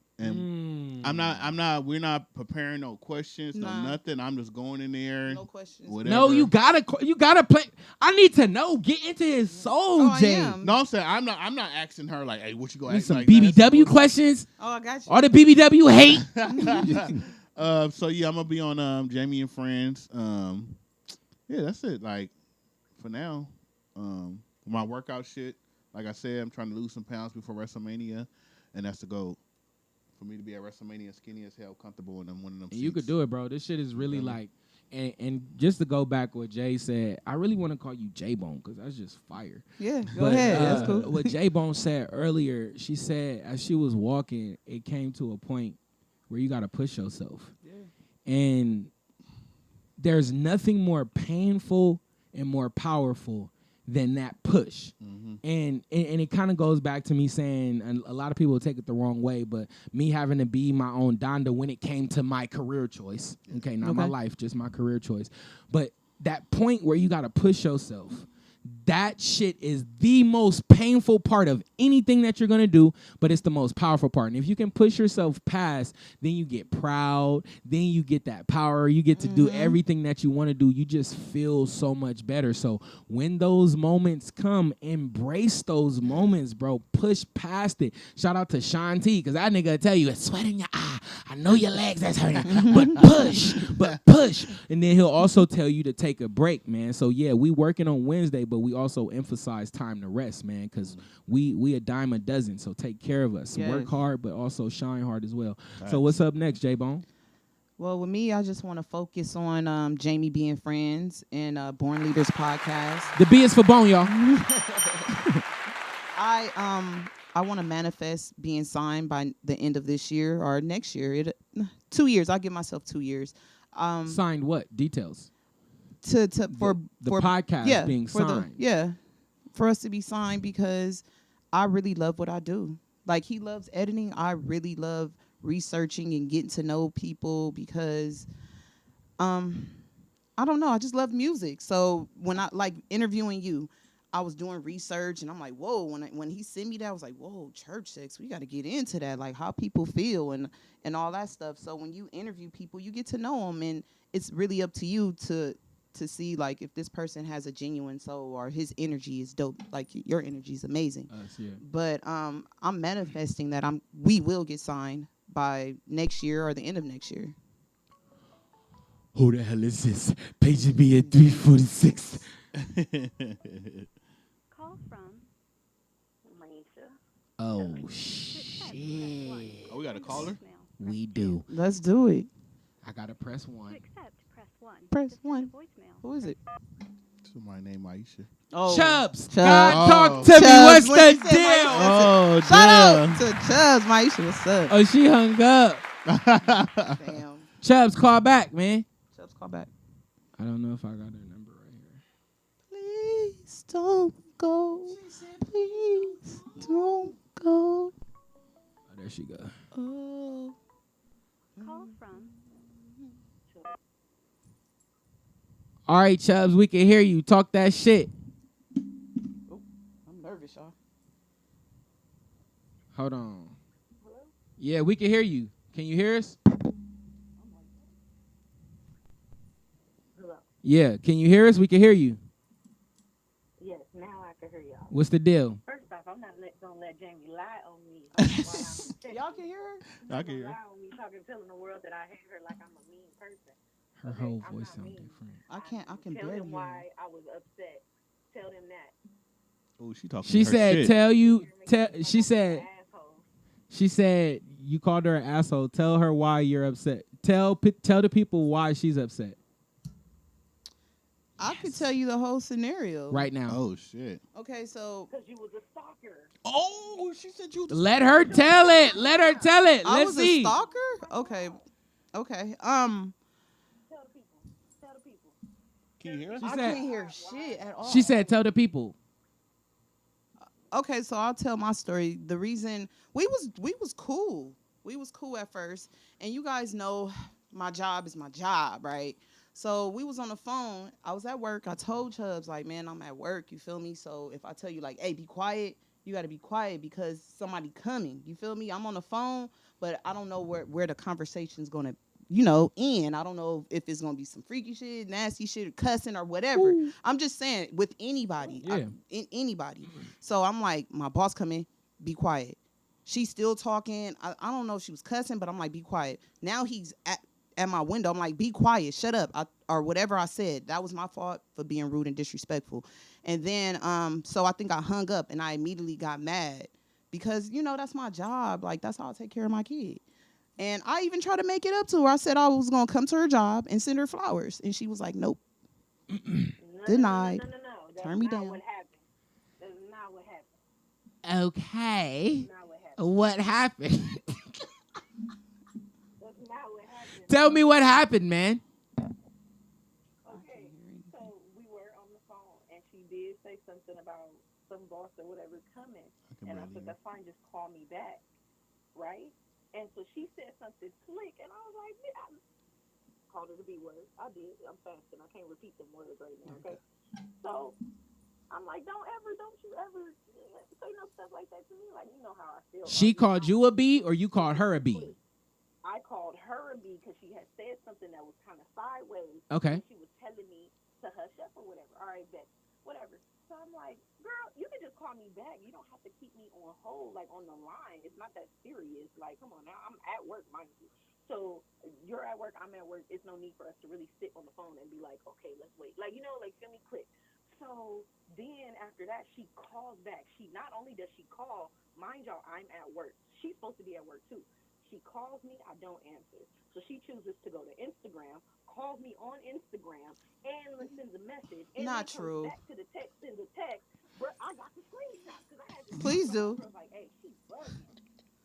[SPEAKER 3] we're not preparing no questions, no nothing. I'm just going in there.
[SPEAKER 4] No questions.
[SPEAKER 3] Whatever.
[SPEAKER 1] No, you gotta play. I need to know. Get into his soul, Jay.
[SPEAKER 3] No, I'm saying I'm not asking her like, hey, what you go ask?
[SPEAKER 1] Some
[SPEAKER 3] like,
[SPEAKER 1] BBW questions.
[SPEAKER 4] Oh, I got you.
[SPEAKER 1] All the BBW hate.
[SPEAKER 3] So yeah, I'm gonna be on Jamie and Friends. Yeah, that's it. Like for now, my workout shit. Like I said, I'm trying to lose some pounds before WrestleMania, and that's the goal. For me to be at WrestleMania skinny as hell, comfortable in one of them seats.
[SPEAKER 1] You could do it, bro. This shit is really like, and just to go back what Jay said, I really want to call you J-Bone because that's just fire.
[SPEAKER 4] Yeah, go ahead. That's cool.
[SPEAKER 1] What J-Bone said earlier, she said as she was walking, it came to a point where you got to push yourself. Yeah. And there's nothing more painful and more powerful than that push. Mm-hmm. And it kind of goes back to me saying, and a lot of people take it the wrong way, but me having to be my own Donda when it came to my career choice. Okay, not my life, just my career choice. But that point where you got to push yourself, that shit is the most painful part of anything that you're going to do, but it's the most powerful part. And if you can push yourself past, then you get proud, then you get that power, you get to do everything that you want to do. You just feel so much better. So when those moments come, embrace those moments, bro. Push past it. Shout out to Sean T, because that nigga will tell you, it's sweat in your eye. I know your legs that's hurting, but push. And then he'll also tell you to take a break, man. So yeah, we working on Wednesday, but we also emphasize time to rest, man, because we a dime a dozen. So take care of us. Yes. Work hard, but also shine hard as well. Right. So what's up next, J-Bone?
[SPEAKER 4] Well, with me, I just want to focus on Jamie being Friends and Born Leaders podcast.
[SPEAKER 1] The B is for bone, y'all.
[SPEAKER 4] I want to manifest being signed by the end of this year or next year. 2 years. I'll give myself 2 years.
[SPEAKER 1] Signed what? Details.
[SPEAKER 4] For
[SPEAKER 1] the podcast being signed.
[SPEAKER 4] For us to be signed, because I really love what I do. Like, he loves editing. I really love researching and getting to know people because I don't know, I just love music. So when I like interviewing you, I was doing research and I'm like, whoa, when he sent me that, I was like, whoa, church sex, we got to get into that, like how people feel and all that stuff. So when you interview people, you get to know them, and it's really up to you to see like if this person has a genuine soul or his energy is dope. Like your energy is amazing. But I'm manifesting that we will get signed by next year or the end of next year.
[SPEAKER 1] Who the hell is this? Page B at 346.
[SPEAKER 7] Call from Maisha.
[SPEAKER 1] Oh shit.
[SPEAKER 3] Oh, we got a caller?
[SPEAKER 1] We do.
[SPEAKER 4] Let's do it.
[SPEAKER 1] I gotta press 1.
[SPEAKER 7] To accept, press 1.
[SPEAKER 4] Press 1.
[SPEAKER 7] Voicemail.
[SPEAKER 4] Who is it?
[SPEAKER 3] Somebody named Aisha.
[SPEAKER 4] Oh,
[SPEAKER 1] Chubbs. God, talk to me.
[SPEAKER 4] Chubbs.
[SPEAKER 1] What's the deal?
[SPEAKER 3] Oh,
[SPEAKER 4] shout out to Chubbs. Maisha, what's up?
[SPEAKER 1] Oh, she hung up.
[SPEAKER 4] Damn.
[SPEAKER 1] Chubbs, call back, man.
[SPEAKER 4] Chubbs, call back.
[SPEAKER 1] I don't know if I got her number right here.
[SPEAKER 4] Please don't go. Please don't go.
[SPEAKER 1] Oh, there she go.
[SPEAKER 4] Oh.
[SPEAKER 7] Call from.
[SPEAKER 1] All right, Chubbs, we can hear you. Talk that shit.
[SPEAKER 4] Oh, I'm nervous, y'all.
[SPEAKER 1] Hold on. Hello? Yeah, we can hear you. Can you hear us?
[SPEAKER 7] Hello?
[SPEAKER 1] Yeah, can you hear us? We can hear you.
[SPEAKER 7] Yes, now I can hear y'all.
[SPEAKER 1] What's the deal?
[SPEAKER 7] First off, I'm not going to let Jamie lie on me.
[SPEAKER 4] Y'all can hear her?
[SPEAKER 3] I can hear her.
[SPEAKER 7] Lie on me, telling the world that I hate her like I'm a mean person.
[SPEAKER 1] Her
[SPEAKER 7] Okay,
[SPEAKER 1] whole
[SPEAKER 7] I'm
[SPEAKER 1] voice
[SPEAKER 7] not
[SPEAKER 1] sounds
[SPEAKER 7] mean.
[SPEAKER 1] different.
[SPEAKER 4] I can
[SPEAKER 7] Tell
[SPEAKER 4] barely
[SPEAKER 7] them
[SPEAKER 4] hear
[SPEAKER 7] why I was upset. Tell them that.
[SPEAKER 3] Oh, she talking.
[SPEAKER 1] She
[SPEAKER 3] her
[SPEAKER 1] said,
[SPEAKER 3] shit.
[SPEAKER 1] "Tell you."
[SPEAKER 7] Like
[SPEAKER 1] She
[SPEAKER 7] I'm
[SPEAKER 1] said.
[SPEAKER 7] an asshole.
[SPEAKER 1] She said you called her an asshole. Tell her why you're upset. Tell the people why she's upset
[SPEAKER 4] I could tell you the whole scenario
[SPEAKER 1] right now.
[SPEAKER 3] Oh shit.
[SPEAKER 4] Okay, so
[SPEAKER 7] Because you was a stalker.
[SPEAKER 3] Oh, she said you.
[SPEAKER 1] Let her tell it. Let her tell it.
[SPEAKER 4] I
[SPEAKER 1] Let's
[SPEAKER 4] was
[SPEAKER 1] see.
[SPEAKER 4] a stalker. Okay.
[SPEAKER 7] Tell the people. Tell the people.
[SPEAKER 3] Can you hear us?
[SPEAKER 1] She
[SPEAKER 4] I
[SPEAKER 1] said.
[SPEAKER 4] can't hear shit at all.
[SPEAKER 1] She said, "Tell the people."
[SPEAKER 4] Okay, so I'll tell my story. The reason we was cool. We was cool at first, and you guys know my job is my job, right? So we was on the phone. I was at work. I told Chubbs, like, man, I'm at work. You feel me? So if I tell you, like, hey, be quiet, you got to be quiet because somebody coming. You feel me? I'm on the phone, but I don't know where the conversation's going to, end. I don't know if it's going to be some freaky shit, nasty shit, or cussing or whatever. Ooh. I'm just saying with anybody.
[SPEAKER 1] Yeah.
[SPEAKER 4] Anybody. So I'm like, my boss coming, be quiet. She's still talking. I don't know if she was cussing, but I'm like, be quiet. Now he's at my window. I'm like, be quiet, shut up, or whatever I said. That was my fault for being rude and disrespectful. And then, so I think I hung up and I immediately got mad because, that's my job. Like, that's how I take care of my kid. And I even tried to make it up to her. I said I was going to come to her job and send her flowers. And she was like, nope. Denied.
[SPEAKER 7] No. That's
[SPEAKER 4] Turn me
[SPEAKER 7] not
[SPEAKER 4] down.
[SPEAKER 7] What happened. That's not what happened.
[SPEAKER 1] Okay.
[SPEAKER 7] That's not what happened.
[SPEAKER 1] What happened?
[SPEAKER 7] That's not what happened.
[SPEAKER 1] Tell me what happened, man.
[SPEAKER 7] Okay, so we were on the phone, and she did say something about some boss or whatever coming. And I said, that's fine, just call me back, right? And so she said something slick, and I was like, I called her the B word. I did. I'm fasting. I can't repeat them words right now, okay? So I'm like, don't you ever say no stuff like that to me. Like, you know how I feel.
[SPEAKER 1] She called you a B or you called her a B?
[SPEAKER 7] I called her a B because she had said something that was kind of sideways.
[SPEAKER 1] Okay.
[SPEAKER 7] She was telling me to hush up or whatever. All right, bet. Whatever. So I'm like, girl, you can just call me back. You don't have to keep me on hold, like on the line. It's not that serious. Like, come on now. I'm at work, mind you. So you're at work, I'm at work. It's no need for us to really sit on the phone and be like, okay, let's wait. Like, like, feel me, click. So then after that, she calls back. She not only does she call, mind y'all, I'm at work. She's supposed to be at work too. She calls me, I don't answer. So she chooses to go to Instagram, calls me on Instagram, and sends a message. And
[SPEAKER 4] not
[SPEAKER 7] then
[SPEAKER 4] true.
[SPEAKER 7] Comes back to the text, sends a text. But I got the screenshot because I had to.
[SPEAKER 4] Please do.
[SPEAKER 7] I was like, hey, she's bugging.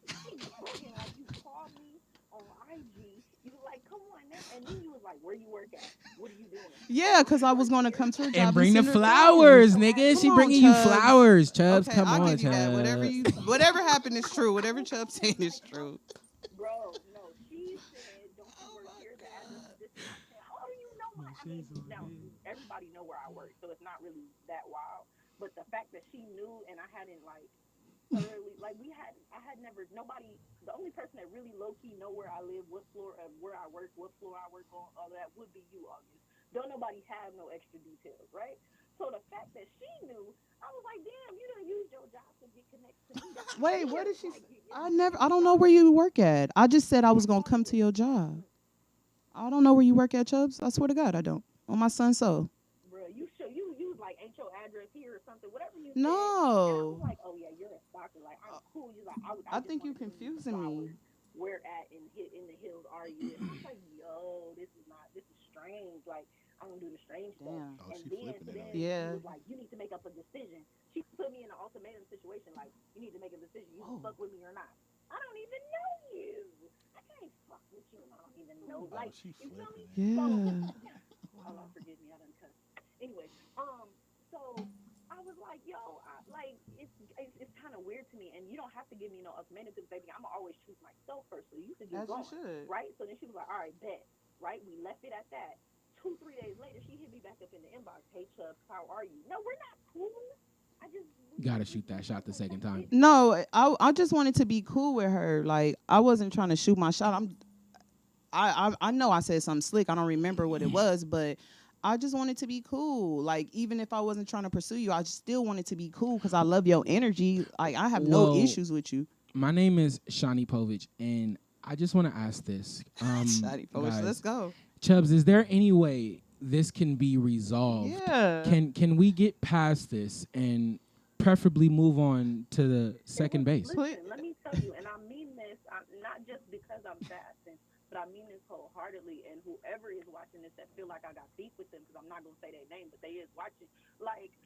[SPEAKER 7] She's bugging. Like, you called me on IG. You were like, come on now. And then you was like, where you work at? What are you doing?
[SPEAKER 4] Yeah, because I was going to come to her job
[SPEAKER 1] And bring the
[SPEAKER 4] send her
[SPEAKER 1] flowers, nigga.
[SPEAKER 4] Come
[SPEAKER 1] She
[SPEAKER 4] on,
[SPEAKER 1] bringing you
[SPEAKER 4] Chubbs.
[SPEAKER 1] flowers, Chubbs.
[SPEAKER 4] Okay,
[SPEAKER 1] Come
[SPEAKER 4] I'll
[SPEAKER 1] on,
[SPEAKER 4] give you that.
[SPEAKER 1] Chubbs.
[SPEAKER 4] Whatever happened is true. Whatever Chubb's saying is true.
[SPEAKER 7] Bro, no, she said, don't you work here? The address is this. And I said, oh, you know my, now, everybody know where I work, so it's not really that wild. But the fact that she knew and I hadn't, like, thoroughly, like, I had never, nobody, the only person that really low-key know where I live, what floor, where I work, what floor I work on, all that would be you, August. Don't nobody have no extra details, right? So the fact that she knew, I was like, damn, you done used your job to get connected to me.
[SPEAKER 4] Wait, what did she say? I don't know where you work at. I just said I was going to come to your job. I don't know where you work at, Chubbs. I swear to God, I don't. On my son's soul.
[SPEAKER 7] Bro, you was like, ain't your address here or something, whatever you said.
[SPEAKER 4] No.
[SPEAKER 7] And I was like, oh, yeah, you're a stalker. Like, I'm cool. You like,
[SPEAKER 4] I think you're confusing me.
[SPEAKER 7] Where at in the hills are you? And I was like, yo, this is strange. Like, I don't do the strange stuff.
[SPEAKER 4] Damn.
[SPEAKER 3] Oh,
[SPEAKER 7] And
[SPEAKER 3] she
[SPEAKER 7] then
[SPEAKER 3] flipping it.
[SPEAKER 4] Yeah.
[SPEAKER 7] she was like, you need to make up a decision. She put me in an ultimatum situation. Like, you need to make a decision. You can fuck with me or not. I don't even know you. I can't fuck with you and I don't even know.
[SPEAKER 3] Oh,
[SPEAKER 7] Like,
[SPEAKER 3] she
[SPEAKER 7] you feel me?
[SPEAKER 3] flipping
[SPEAKER 4] Yeah.
[SPEAKER 7] Oh, Lord, forgive me. I done cussed. Anyway, so I was like, yo, it's kind of weird to me, and you don't have to give me no ultimatum because, baby, I'm always choose myself first, so you can just
[SPEAKER 4] As
[SPEAKER 7] go,
[SPEAKER 4] you should.
[SPEAKER 7] right? So then she was like, all right, bet, right? We left it at that. 2-3 days later, she hit me back up in the inbox. Hey, Chubbs, how are you? No, we're not cool.
[SPEAKER 1] Gotta shoot that shot the second time.
[SPEAKER 4] No, I just wanted to be cool with her. Like, I wasn't trying to shoot my shot. I know I said something slick. I don't remember what it was, but I just wanted to be cool. Like, even if I wasn't trying to pursue you, I still wanted to be cool because I love your energy. Like, I have no issues with you.
[SPEAKER 1] My name is Shani Povich, and I just want to ask this.
[SPEAKER 4] Shani Povich,
[SPEAKER 1] guys,
[SPEAKER 4] let's go.
[SPEAKER 1] Chubbs, is there any way this can be resolved?
[SPEAKER 4] Yeah.
[SPEAKER 1] Can we get past this and preferably move on to the second base?
[SPEAKER 7] Listen, let me tell you, and I mean this, not just because I'm fasting, but I mean this wholeheartedly. And whoever is watching this that feel like I got beef with them, because I'm not gonna say their name, but they is watching. Like,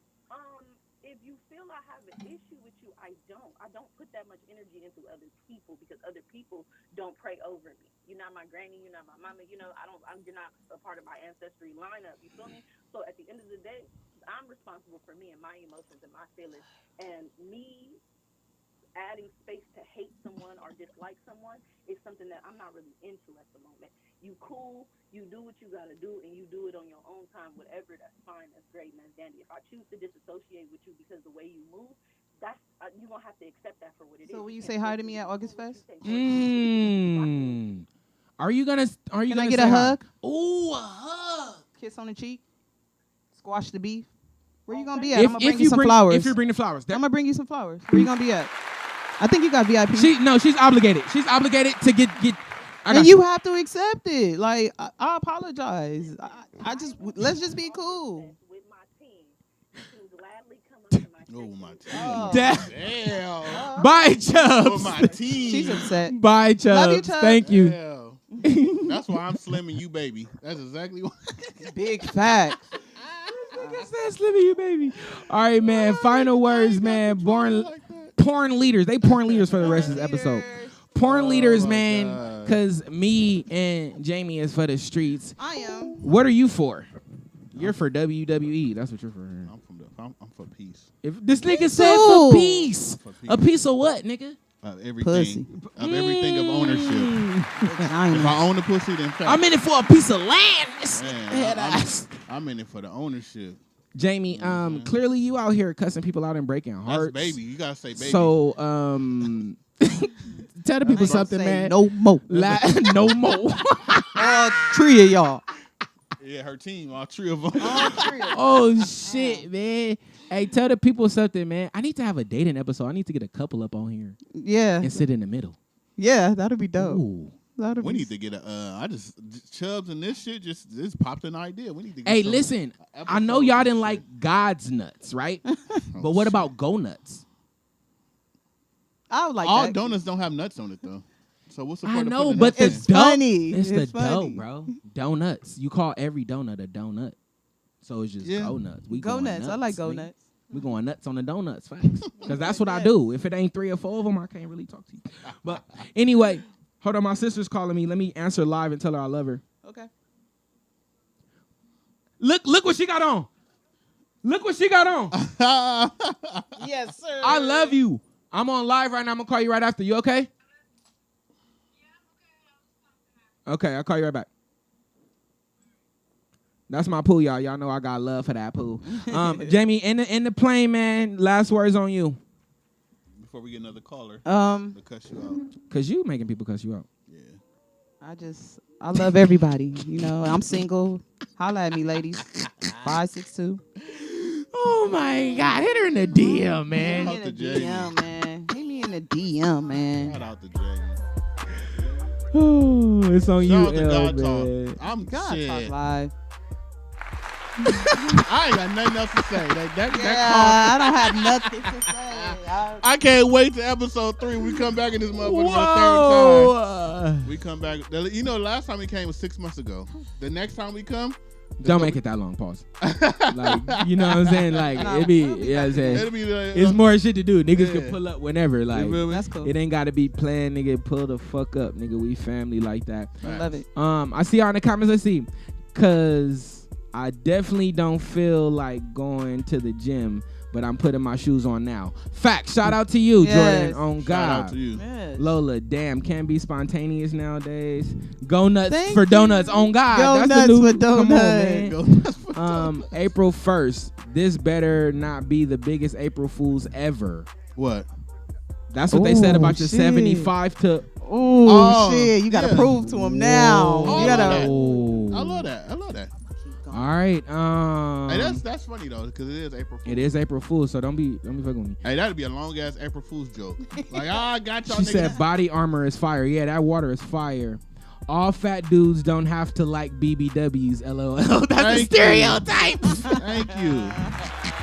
[SPEAKER 7] if you feel I have an issue with you, I don't. I don't put that much energy into other people because other people don't pray over me. You're not my granny. You're not my mama. You know, you're not a part of my ancestry lineup. You feel me? So at the end of the day, I'm responsible for me and my emotions and my feelings. And me adding space to hate someone or dislike someone is something that I'm not really into at the moment. You cool, you do what you gotta do, and you do it on your own time, whatever, that's fine, that's great, and that's dandy. If I choose to disassociate with you because the way you move, that's you're gonna have to accept that for what it is.
[SPEAKER 4] So will you say hi to me at August Fest?
[SPEAKER 1] Are you gonna
[SPEAKER 4] Can I get a hug?
[SPEAKER 1] Ooh, a hug.
[SPEAKER 4] Kiss on the cheek? Squash the beef? Where you gonna be at? I'm gonna bring
[SPEAKER 1] If
[SPEAKER 4] you some flowers.
[SPEAKER 1] If you bring the flowers.
[SPEAKER 4] I'm gonna bring you some flowers. Where you gonna be at? I think you got VIP.
[SPEAKER 1] She's obligated. She's obligated to get.
[SPEAKER 4] And you have to accept it. Like I apologize. Let's just be cool.
[SPEAKER 7] With my team, you can gladly come up to my
[SPEAKER 3] Oh, my team.
[SPEAKER 4] Oh.
[SPEAKER 3] Damn.
[SPEAKER 1] Bye,
[SPEAKER 3] For
[SPEAKER 1] Chubbs.
[SPEAKER 3] my team.
[SPEAKER 4] She's upset.
[SPEAKER 1] Bye, Chubbs.
[SPEAKER 4] Love you, Chubbs.
[SPEAKER 1] Thank you.
[SPEAKER 3] Damn. That's why I'm slimming you, baby. That's exactly what.
[SPEAKER 4] Big facts.
[SPEAKER 1] Slimming you, baby. All right, man. Final words, man. Porn leaders. They porn leaders for the rest of this episode. Porn leaders,
[SPEAKER 3] my
[SPEAKER 1] man.
[SPEAKER 3] God.
[SPEAKER 1] Because me and Jamie is for the streets.
[SPEAKER 4] I am.
[SPEAKER 1] What are you for? You're for WWE. That's what you're for.
[SPEAKER 3] I'm for peace.
[SPEAKER 1] If this nigga said for peace.
[SPEAKER 3] For peace.
[SPEAKER 1] A piece of what, nigga?
[SPEAKER 3] Everything.
[SPEAKER 4] Pussy.
[SPEAKER 3] Of everything of ownership. If
[SPEAKER 4] I'm
[SPEAKER 3] I own the pussy, then fact.
[SPEAKER 1] I'm in it for a piece of land.
[SPEAKER 3] Man, I'm in it for the ownership.
[SPEAKER 1] Jamie, clearly you out here cussing people out and breaking hearts.
[SPEAKER 3] That's baby. You gotta say baby.
[SPEAKER 1] So, tell the people something, man.
[SPEAKER 4] No more.
[SPEAKER 1] No more.
[SPEAKER 4] All three of y'all.
[SPEAKER 3] Yeah, her team, all three of them.
[SPEAKER 1] Oh shit, man. Hey, tell the people something, man. I need to have a dating episode. I need to get a couple up on here
[SPEAKER 4] Yeah.
[SPEAKER 1] and sit in the middle.
[SPEAKER 4] Yeah, that'd be dope.
[SPEAKER 1] Ooh.
[SPEAKER 3] We need to get Chubbs and this shit just popped an idea. We need to get
[SPEAKER 1] Hey,
[SPEAKER 3] some
[SPEAKER 1] listen. I know
[SPEAKER 3] episodes
[SPEAKER 1] y'all
[SPEAKER 3] and
[SPEAKER 1] didn't
[SPEAKER 3] shit.
[SPEAKER 1] like God's nuts, right? But what about Go Nuts?
[SPEAKER 4] I would like
[SPEAKER 3] All
[SPEAKER 4] that.
[SPEAKER 3] donuts don't have nuts on it though. So what's the
[SPEAKER 1] I
[SPEAKER 3] point of
[SPEAKER 1] know,
[SPEAKER 3] putting
[SPEAKER 1] but the
[SPEAKER 3] nuts in?
[SPEAKER 4] It's
[SPEAKER 1] dough,
[SPEAKER 4] funny.
[SPEAKER 1] It's
[SPEAKER 4] It's
[SPEAKER 1] the dough,
[SPEAKER 4] funny.
[SPEAKER 1] bro. Donuts. You call every donut a donut. So it's just
[SPEAKER 3] Yeah.
[SPEAKER 1] Go Nuts. We
[SPEAKER 4] Go
[SPEAKER 1] going
[SPEAKER 4] nuts. I like go
[SPEAKER 1] nigga.
[SPEAKER 4] nuts.
[SPEAKER 1] We going nuts on the donuts, facts. Because that's what I do. If it ain't 3 or 4 of them, I can't really talk to you. But anyway, hold on. My sister's calling me. Let me answer live and tell her I love her.
[SPEAKER 4] Okay.
[SPEAKER 1] Look what she got on. Look what she got on.
[SPEAKER 4] Yes, sir.
[SPEAKER 1] I love you. I'm on live right now. I'm going to call you right after. You okay? Okay, I'll call you right back. That's my pool, y'all. Y'all know I got love for that pool. Jamie, in the plane, man, last words on you.
[SPEAKER 3] Before we get another caller,
[SPEAKER 4] Um,
[SPEAKER 3] to cuss you out.
[SPEAKER 1] Because you making people cuss you out.
[SPEAKER 3] Yeah.
[SPEAKER 4] I love everybody. You know, I'm single. Holla at me, ladies. 562.
[SPEAKER 1] Oh, my God. Hit her in the DM, man.
[SPEAKER 3] Shout out
[SPEAKER 4] Hit
[SPEAKER 3] to
[SPEAKER 4] me in the
[SPEAKER 3] Jamie.
[SPEAKER 4] DM, man. Hit me in the DM, man.
[SPEAKER 3] Shout out to Jamie.
[SPEAKER 1] Oh, it's on
[SPEAKER 3] Shout
[SPEAKER 1] you,
[SPEAKER 3] out to
[SPEAKER 1] L,
[SPEAKER 3] God
[SPEAKER 1] man.
[SPEAKER 3] Talk. I'm
[SPEAKER 4] God
[SPEAKER 3] shit.
[SPEAKER 4] Talk Live.
[SPEAKER 3] I ain't got nothing else to say. That
[SPEAKER 4] Yeah, I don't have nothing to say.
[SPEAKER 3] I can't wait to episode 3. We come back in this motherfucker for the third
[SPEAKER 1] Whoa.
[SPEAKER 3] time. We come back. You know, the last time we came was 6 months ago. The next time we come,
[SPEAKER 1] Don't make it that long, pause. Like, you know what I'm saying? Like, it be, you know what I'm saying?
[SPEAKER 3] it'll be like,
[SPEAKER 1] It's more shit to do. Niggas
[SPEAKER 3] Yeah.
[SPEAKER 1] can pull up whenever. Like,
[SPEAKER 3] You feel me?
[SPEAKER 4] That's cool.
[SPEAKER 1] it ain't got to be planned, nigga. Pull the fuck up, nigga. We family like that.
[SPEAKER 4] I love it.
[SPEAKER 1] I see y'all in the comments. Let's see. Because I definitely don't feel like going to the gym, but I'm putting my shoes on now. Fact. Shout out to you,
[SPEAKER 4] Yes.
[SPEAKER 1] Jordan. On
[SPEAKER 3] Shout
[SPEAKER 1] God.
[SPEAKER 3] out to you.
[SPEAKER 4] Yes.
[SPEAKER 1] Lola, damn, can't be spontaneous nowadays. Go nuts
[SPEAKER 4] Thank
[SPEAKER 1] for
[SPEAKER 4] you.
[SPEAKER 1] donuts. On God.
[SPEAKER 4] Go
[SPEAKER 1] That's
[SPEAKER 4] nuts
[SPEAKER 1] the new,
[SPEAKER 4] for
[SPEAKER 1] Come on,
[SPEAKER 4] donuts.
[SPEAKER 1] man. April 1st. This better not be the biggest April Fools ever.
[SPEAKER 3] What?
[SPEAKER 1] That's what they said
[SPEAKER 4] Oh,
[SPEAKER 1] about your
[SPEAKER 4] shit.
[SPEAKER 1] 75 to.
[SPEAKER 4] Ooh,
[SPEAKER 3] Oh,
[SPEAKER 4] shit. You got to
[SPEAKER 3] yeah.
[SPEAKER 4] prove to him now.
[SPEAKER 3] Oh,
[SPEAKER 4] you
[SPEAKER 3] I
[SPEAKER 4] got
[SPEAKER 3] love
[SPEAKER 4] to.
[SPEAKER 3] that.
[SPEAKER 1] Oh.
[SPEAKER 3] I love that. I love that.
[SPEAKER 1] All right.
[SPEAKER 3] Hey, that's funny though, because it is April Fool's.
[SPEAKER 1] It is April Fool's, so don't be fucking with me.
[SPEAKER 3] Hey, that'd be a long ass April Fool's joke. Like, I got y'all
[SPEAKER 1] She
[SPEAKER 3] niggas.
[SPEAKER 1] said body armor is fire. Yeah, that water is fire. All fat dudes don't have to like BBWs. LOL. That's a
[SPEAKER 3] Thank
[SPEAKER 1] stereotype.
[SPEAKER 3] Thank you.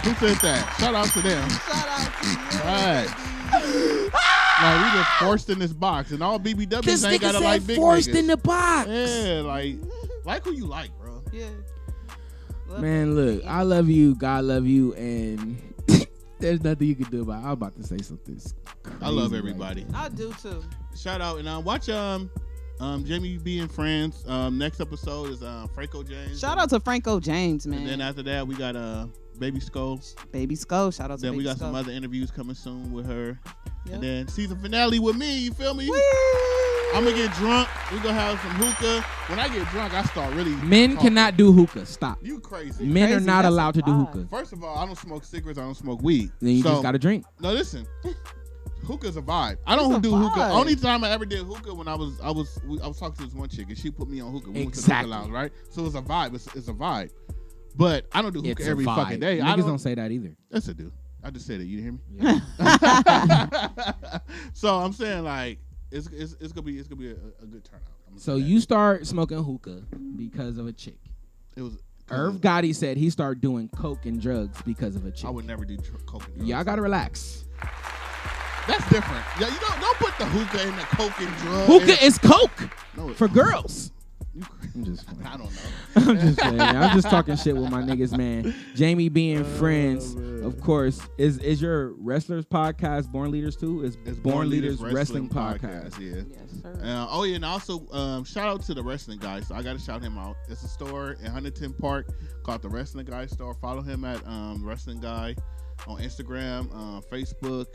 [SPEAKER 3] Who said that? Shout out to them.
[SPEAKER 4] Shout out to you.
[SPEAKER 3] Right. Like we just forced in this box, and all BBWs
[SPEAKER 1] This
[SPEAKER 3] ain't
[SPEAKER 1] nigga
[SPEAKER 3] gotta
[SPEAKER 1] said
[SPEAKER 3] like big
[SPEAKER 1] forced
[SPEAKER 3] niggas.
[SPEAKER 1] in the box.
[SPEAKER 3] Yeah, like who you like, bro.
[SPEAKER 4] Yeah.
[SPEAKER 1] Man, look, I love you. God love you, and there's nothing you can do about it. I'm about to say something.
[SPEAKER 3] I love
[SPEAKER 1] crazy
[SPEAKER 3] everybody.
[SPEAKER 1] right
[SPEAKER 4] I do too.
[SPEAKER 3] Shout out and watch Jamie B and Friends. Next episode is Franco James.
[SPEAKER 4] Shout out to Franco James, man.
[SPEAKER 3] And then after that we got Baby Skull.
[SPEAKER 4] Baby Skull. Shout out to
[SPEAKER 3] Then
[SPEAKER 4] Baby
[SPEAKER 3] we got
[SPEAKER 4] Skull.
[SPEAKER 3] some other interviews coming soon with her.
[SPEAKER 4] Yep.
[SPEAKER 3] And then season finale with me. You feel me?
[SPEAKER 4] Woo!
[SPEAKER 3] I'm gonna get drunk. We gonna have some hookah. When I get drunk, I start really.
[SPEAKER 1] Men
[SPEAKER 3] talking.
[SPEAKER 1] cannot do hookah. Stop.
[SPEAKER 3] You crazy?
[SPEAKER 1] Men are
[SPEAKER 4] Crazy,
[SPEAKER 1] not
[SPEAKER 4] that's
[SPEAKER 1] allowed to
[SPEAKER 4] a
[SPEAKER 1] do
[SPEAKER 4] vibe.
[SPEAKER 1] hookah.
[SPEAKER 3] First of all, I don't smoke cigarettes. I don't smoke weed.
[SPEAKER 1] Then you
[SPEAKER 3] So-
[SPEAKER 1] just gotta drink.
[SPEAKER 3] No, listen. Hookah's a vibe. I don't
[SPEAKER 4] It's a
[SPEAKER 3] do hookah.
[SPEAKER 4] vibe.
[SPEAKER 3] Only time I ever did hookah when I was talking to this one chick and she put me on hookah. We went to the
[SPEAKER 1] Exactly.
[SPEAKER 3] hookah lounge, right? So it's a vibe. It's a vibe. But I don't do hookah
[SPEAKER 1] It's a
[SPEAKER 3] every
[SPEAKER 1] vibe.
[SPEAKER 3] fucking day.
[SPEAKER 1] Niggas
[SPEAKER 3] I
[SPEAKER 1] don't say that either.
[SPEAKER 3] Yes, I do. I just said it. You didn't hear me? So I'm saying like it's gonna be a good turnout. I'm gonna
[SPEAKER 1] So
[SPEAKER 3] say that.
[SPEAKER 1] you start smoking hookah because of a chick.
[SPEAKER 3] it was
[SPEAKER 1] Irv Gotti said he started doing coke and drugs because of a chick.
[SPEAKER 3] I would never do coke and drugs.
[SPEAKER 1] Y'all gotta relax.
[SPEAKER 3] That's different. Yeah, you don't put the hookah in the coke and drugs.
[SPEAKER 1] Hookah is coke
[SPEAKER 3] No,
[SPEAKER 1] for girls.
[SPEAKER 3] you crazy.
[SPEAKER 1] I'm just playing.
[SPEAKER 3] I don't know.
[SPEAKER 1] I'm just playing. I'm just talking shit with my niggas, man. Jamie being friends,
[SPEAKER 3] man.
[SPEAKER 1] of course. Is your wrestlers podcast Born Leaders too? It's Born Leaders Wrestling Podcast.
[SPEAKER 3] Yeah.
[SPEAKER 4] Yes, sir.
[SPEAKER 3] Oh yeah, and also shout out to the Wrestling Guy. So I got to shout him out. It's a store in Huntington Park called the Wrestling Guy Store. Follow him at Wrestling Guy on Instagram, Facebook.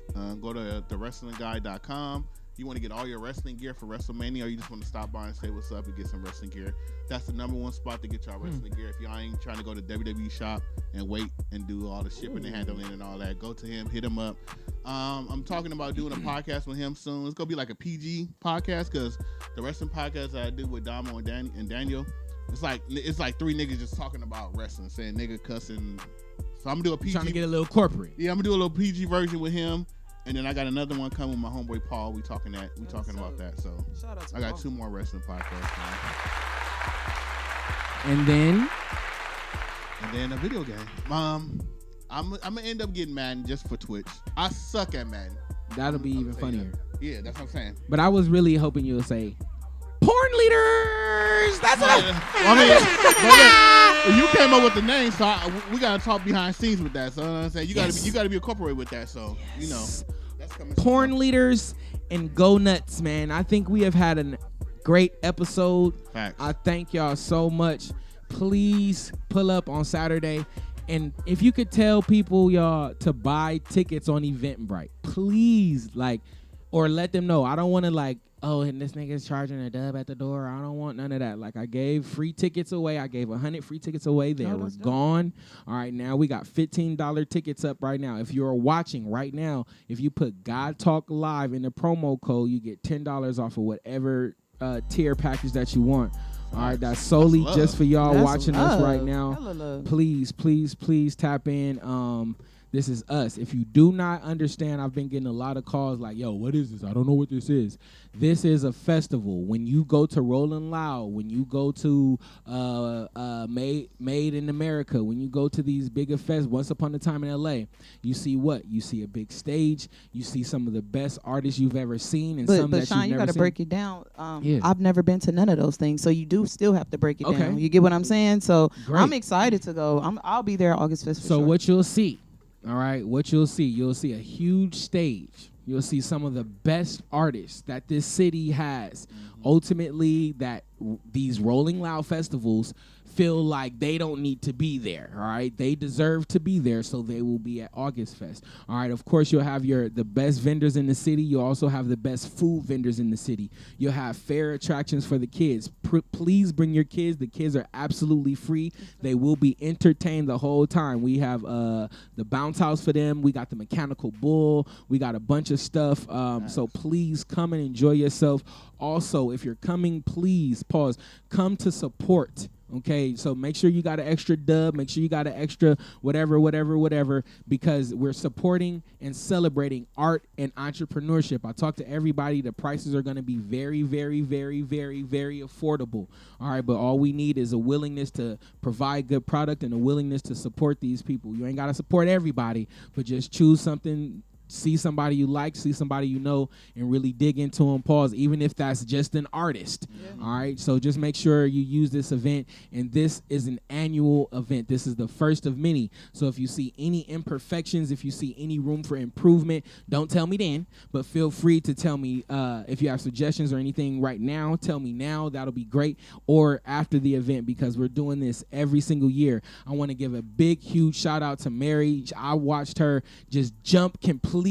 [SPEAKER 3] Go to thewrestlingguy.com. You want to get all your wrestling gear for WrestleMania, or you just want to stop by and say what's up and get some wrestling gear. That's the number one spot to get y'all wrestling gear. If y'all ain't trying to go to WWE shop and wait and do all the shipping and handling and all that, go to him, hit him up. I'm talking about doing a podcast with him soon. It's gonna be like a PG podcast because the wrestling podcast that I do with Damo and Daniel, it's like three niggas just talking about wrestling, saying nigga cussing. So I'm gonna do a PG.
[SPEAKER 1] Trying to get a little corporate.
[SPEAKER 3] Yeah, I'm gonna do a little PG version with him. And then I got another one coming with my homeboy Paul. We talking about that. So
[SPEAKER 4] Shout out to
[SPEAKER 3] I got
[SPEAKER 4] Paul.
[SPEAKER 3] 2 more wrestling podcasts, man.
[SPEAKER 1] And then
[SPEAKER 3] And then a video game. I'm gonna end up getting Madden just for Twitch. I suck at Madden.
[SPEAKER 1] that'll be
[SPEAKER 3] I'm
[SPEAKER 1] even
[SPEAKER 3] saying
[SPEAKER 1] funnier.
[SPEAKER 3] that. Yeah, that's what I'm saying.
[SPEAKER 1] But I was really hoping you would say Porn Leaders. That's what
[SPEAKER 3] You came up with the name, so we gotta talk behind scenes with that. So you know what I'm saying, you gotta be incorporated with that. So you know, that's coming. soon.
[SPEAKER 1] Porn Leaders and Go Nuts, man. I think we have had a great episode.
[SPEAKER 3] Facts.
[SPEAKER 1] I thank y'all so much. Please pull up on Saturday. And if you could tell people, y'all, to buy tickets on Eventbrite, please, or let them know. I don't want to oh, and this nigga's charging a dub at the door. I don't want none of that. I gave free tickets away. I gave 100 free tickets away. They were gone. All right, now we got $15 tickets up right now. If you're watching right now, if you put God Talk Live in the promo code, you get $10 off of whatever tier package that you want. All right, that's solely
[SPEAKER 3] That's
[SPEAKER 1] just for y'all
[SPEAKER 4] That's
[SPEAKER 1] watching us
[SPEAKER 4] love.
[SPEAKER 1] right now.
[SPEAKER 4] Hella love.
[SPEAKER 1] Please, please, please tap in. This is us. If you do not understand, I've been getting a lot of calls like, yo, what is this? I don't know what this is. This is a festival. When you go to Rolling Loud, when you go to Made in America, when you go to these bigger fests, Once Upon a Time in L.A., you see what? You see a big stage. You see some of the best artists you've ever seen and some
[SPEAKER 4] But
[SPEAKER 1] that
[SPEAKER 4] Sean,
[SPEAKER 1] you've
[SPEAKER 4] you
[SPEAKER 1] never
[SPEAKER 4] got to
[SPEAKER 1] seen.
[SPEAKER 4] break it down.
[SPEAKER 1] Yeah.
[SPEAKER 4] I've never been to none of those things, so you do still have to break it
[SPEAKER 1] Okay.
[SPEAKER 4] down. You get what I'm saying? So
[SPEAKER 1] Great.
[SPEAKER 4] I'm excited to go. I'll be there August 5th. For
[SPEAKER 1] So
[SPEAKER 4] sure.
[SPEAKER 1] what you'll see, all right, you'll see a huge stage. You'll see some of the best artists that this city has. Ultimately, that these Rolling Loud festivals feel like they don't need to be there, all right? They deserve to be there, so they will be at August Fest. All right, of course, you'll have the best vendors in the city. You'll also have the best food vendors in the city. You'll have fair attractions for the kids. Please bring your kids. The kids are absolutely free. They will be entertained the whole time. We have the bounce house for them. We got the mechanical bull. We got a bunch of stuff. So please come and enjoy yourself. Also, if you're coming, please, come to support. Okay, so make sure you got an extra dub. Make sure you got an extra whatever, because we're supporting and celebrating art and entrepreneurship. I talked to everybody. The prices are going to be very, very, very, very, very affordable. All right, but all we need is a willingness to provide good product and a willingness to support these people. You ain't got to support everybody, but just choose something. See somebody you like, see somebody you know, and really dig into them. Pause, even if that's just an artist. Yeah. All right, so just make sure you use this event, and this is an annual event. This is the first of many. So if you see any imperfections, if you see any room for improvement, don't tell me then, but feel free to tell me if you have suggestions or anything right now. Tell me now, that'll be great, or after the event, because we're doing this every single year. I want to give a big, huge shout out to Mary. I watched her just jump completely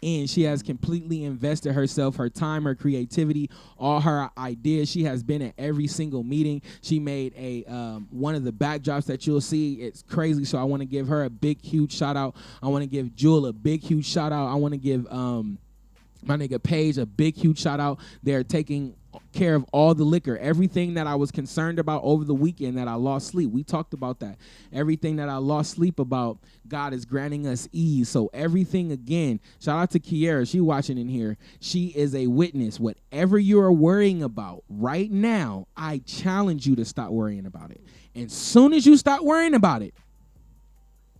[SPEAKER 1] in. She has completely invested herself, her time, her creativity, all her ideas. She has been at every single meeting. She made a one of the backdrops that you'll see. It's crazy. So I want to give her a big, huge shout out. I want to give Jewel a big, huge shout out. I want to give my nigga Paige a big, huge shout out. They're taking care of all the liquor, everything that I was concerned about over the weekend that I lost sleep. We talked about that. Everything that I lost sleep about, God is granting us ease. So everything, again, shout out to Kiera. She watching in here. She is a witness. Whatever you are worrying about right now, I challenge you to stop worrying about it. And as soon as you stop worrying about it,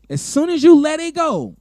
[SPEAKER 1] as soon as you let it go,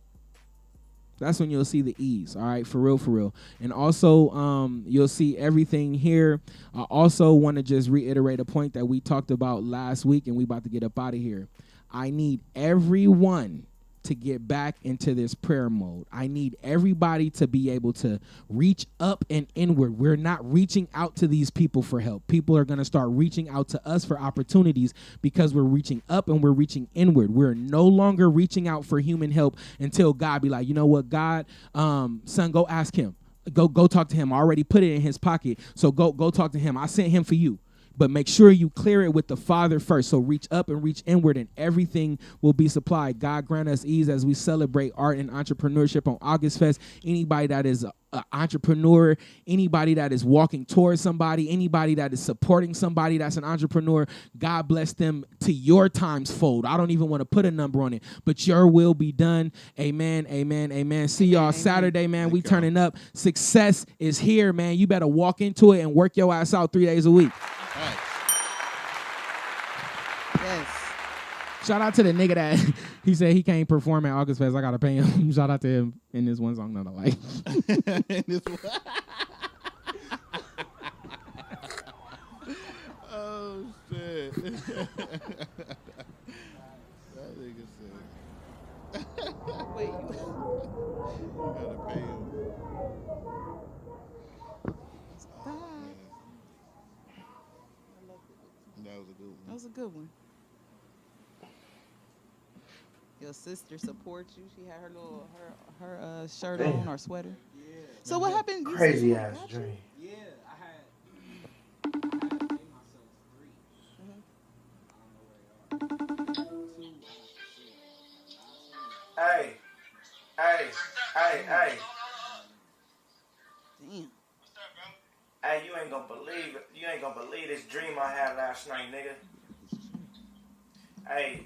[SPEAKER 1] that's when you'll see the ease, all right? For real. And also, you'll see everything here. I also want to just reiterate a point that we talked about last week, and we about to get up out of here. I need everyone to get back into this prayer mode. I need everybody to be able to reach up and inward. We're not reaching out to these people for help. People are going to start reaching out to us for opportunities because we're reaching up and we're reaching inward. We're no longer reaching out for human help until God be like, you know what, God, son, go ask him. Go talk to him. I already put it in his pocket. So go talk to him. I sent him for you. But make sure you clear it with the Father first. So reach up and reach inward, and everything will be supplied. God grant us ease as we celebrate art and entrepreneurship on August Fest. Anybody that is an entrepreneur, anybody that is walking towards somebody, anybody that is supporting somebody that's an entrepreneur, God bless them to your times fold. I don't even want to put a number on it, but your will be done. Amen, amen, amen. See y'all Saturday, man. We turning up. Success is here, man. You better walk into it and work your ass out 3 days a week.
[SPEAKER 3] Right.
[SPEAKER 4] Yes.
[SPEAKER 1] Shout out to the nigga that he said he can't perform at August Fest. I gotta pay him. Shout out to him in this one song that I like.
[SPEAKER 3] Oh shit. That nigga said.
[SPEAKER 4] Wait.
[SPEAKER 3] You gotta pay him. That was a good one.
[SPEAKER 4] Your sister supports you. She had her little her shirt on or sweater. Yeah. So what happened?
[SPEAKER 8] Crazy ass dream.
[SPEAKER 1] Yeah, I had to pay myself 3.
[SPEAKER 8] Hey.
[SPEAKER 4] Damn.
[SPEAKER 8] Hey, you ain't gonna believe this dream I had last night, nigga. Hey,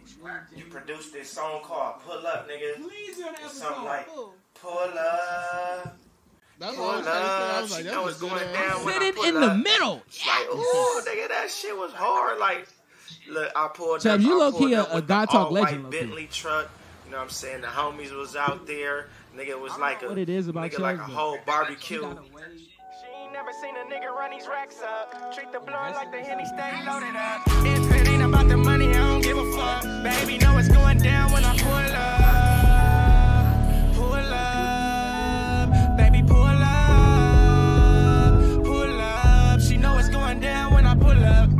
[SPEAKER 8] you produced this song called Pull Up, nigga.
[SPEAKER 1] Please don't have
[SPEAKER 8] it's something like
[SPEAKER 4] Pull
[SPEAKER 8] Up.
[SPEAKER 3] That's
[SPEAKER 8] Pull
[SPEAKER 3] all I was trying to say. I
[SPEAKER 8] up.
[SPEAKER 3] was like,
[SPEAKER 8] She
[SPEAKER 3] that's
[SPEAKER 8] know
[SPEAKER 3] a
[SPEAKER 8] what's
[SPEAKER 3] good
[SPEAKER 8] going
[SPEAKER 3] ass
[SPEAKER 8] down
[SPEAKER 3] song.
[SPEAKER 8] when
[SPEAKER 1] Fit
[SPEAKER 8] I
[SPEAKER 1] it
[SPEAKER 8] pull
[SPEAKER 1] in
[SPEAKER 8] up.
[SPEAKER 1] the middle.
[SPEAKER 8] Like, ooh, nigga, that shit was hard. Like, look, I pulled
[SPEAKER 1] Chubbs,
[SPEAKER 8] up.
[SPEAKER 1] you
[SPEAKER 8] I
[SPEAKER 1] low-key
[SPEAKER 8] pulled
[SPEAKER 1] a
[SPEAKER 8] up with
[SPEAKER 1] God
[SPEAKER 8] the
[SPEAKER 1] Talk
[SPEAKER 8] all-white
[SPEAKER 1] legend, low-key.
[SPEAKER 8] Bentley truck. You know what I'm saying? The homies was out there. Nigga, it was like a
[SPEAKER 1] what it is about
[SPEAKER 8] nigga like a
[SPEAKER 1] Chubbs,
[SPEAKER 8] whole barbecue.
[SPEAKER 9] Never seen a nigga run these racks up. Treat the blood like the Henny stay loaded up. If it ain't about the money, I don't give a fuck. Baby, know it's going down when I pull up. Pull up. Baby, pull up. Pull up. She know it's going down when I pull up.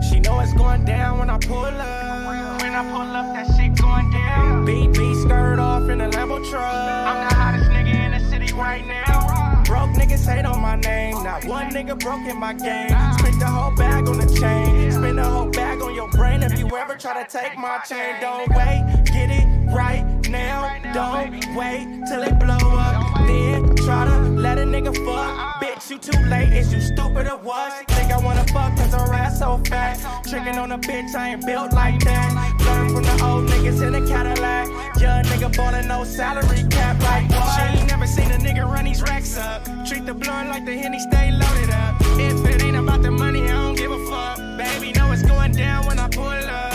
[SPEAKER 9] She know it's going down when I pull up. When I pull up, that shit going down. BB skirt off in a Lambo truck. I'm the hottest nigga in the city right now. Broke niggas hate on my name. Not one nigga broke in my game. Spent the whole bag on the chain. Spend the whole bag on your brain. If you ever try to take my chain, don't wait. Get it right now. Don't wait till it blow up. Then try to let a nigga fuck. Bitch, you too late. Is you stupid or what? Think I wanna fuck cause her ass so so fat. Tricking on a bitch, I ain't built like that. Learn from the old niggas in the Cadillac. Young nigga ballin', no salary cap like what? She ain't never seen a nigga run these racks up. Treat the blunt like the Henny, stay loaded up. If it ain't about the money, I don't give a fuck. Baby, know it's going down when I pull up.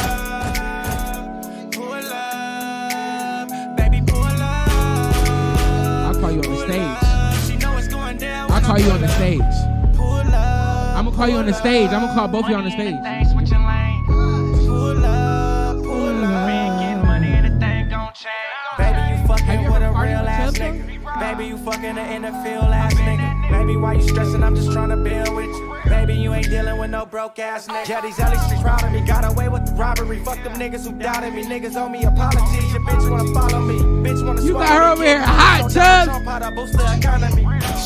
[SPEAKER 9] Pull up, baby, pull up.
[SPEAKER 1] I'll call you on the stage.
[SPEAKER 9] She know it's going down.
[SPEAKER 1] I'll call you on the stage.
[SPEAKER 9] Pull up.
[SPEAKER 1] I'm gonna call you on the stage. I'm gonna call both of you on the stage.
[SPEAKER 9] Switching lanes. Pull up, pull up. Man, get money, anything gon' change. Baby, you fucking with a real ass nigga. Baby, you fucking her in the field ass nigga. Baby, why you stressing? I'm just trying to build with you. Baby, you ain't dealing with no broke ass nigga. Yeah, these LA streets proud of me. Got away with the robbery. Fuck them niggas who doubted me. Niggas owe me apologies. Your bitch wanna follow me. Bitch wanna
[SPEAKER 1] You got her over here hot, Chubbs.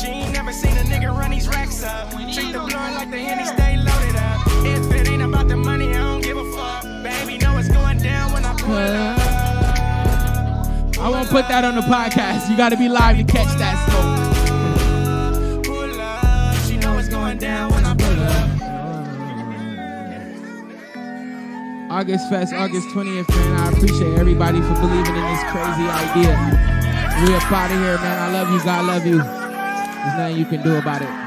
[SPEAKER 9] She ain't never seen a nigga run these racks up. Treat the blunt like the Henny, stay loaded up. If it ain't about the money, I don't give a fuck. Baby, know it's going down when I pull up.
[SPEAKER 1] I won't put that on the podcast. You gotta be live to catch that smoke.
[SPEAKER 9] Pull up. She know it's going down when I pull up.
[SPEAKER 1] August Fest, August 20th, man. I appreciate everybody for believing in this crazy idea. We up out of here, man. I love you. God love you. There's nothing you can do about it.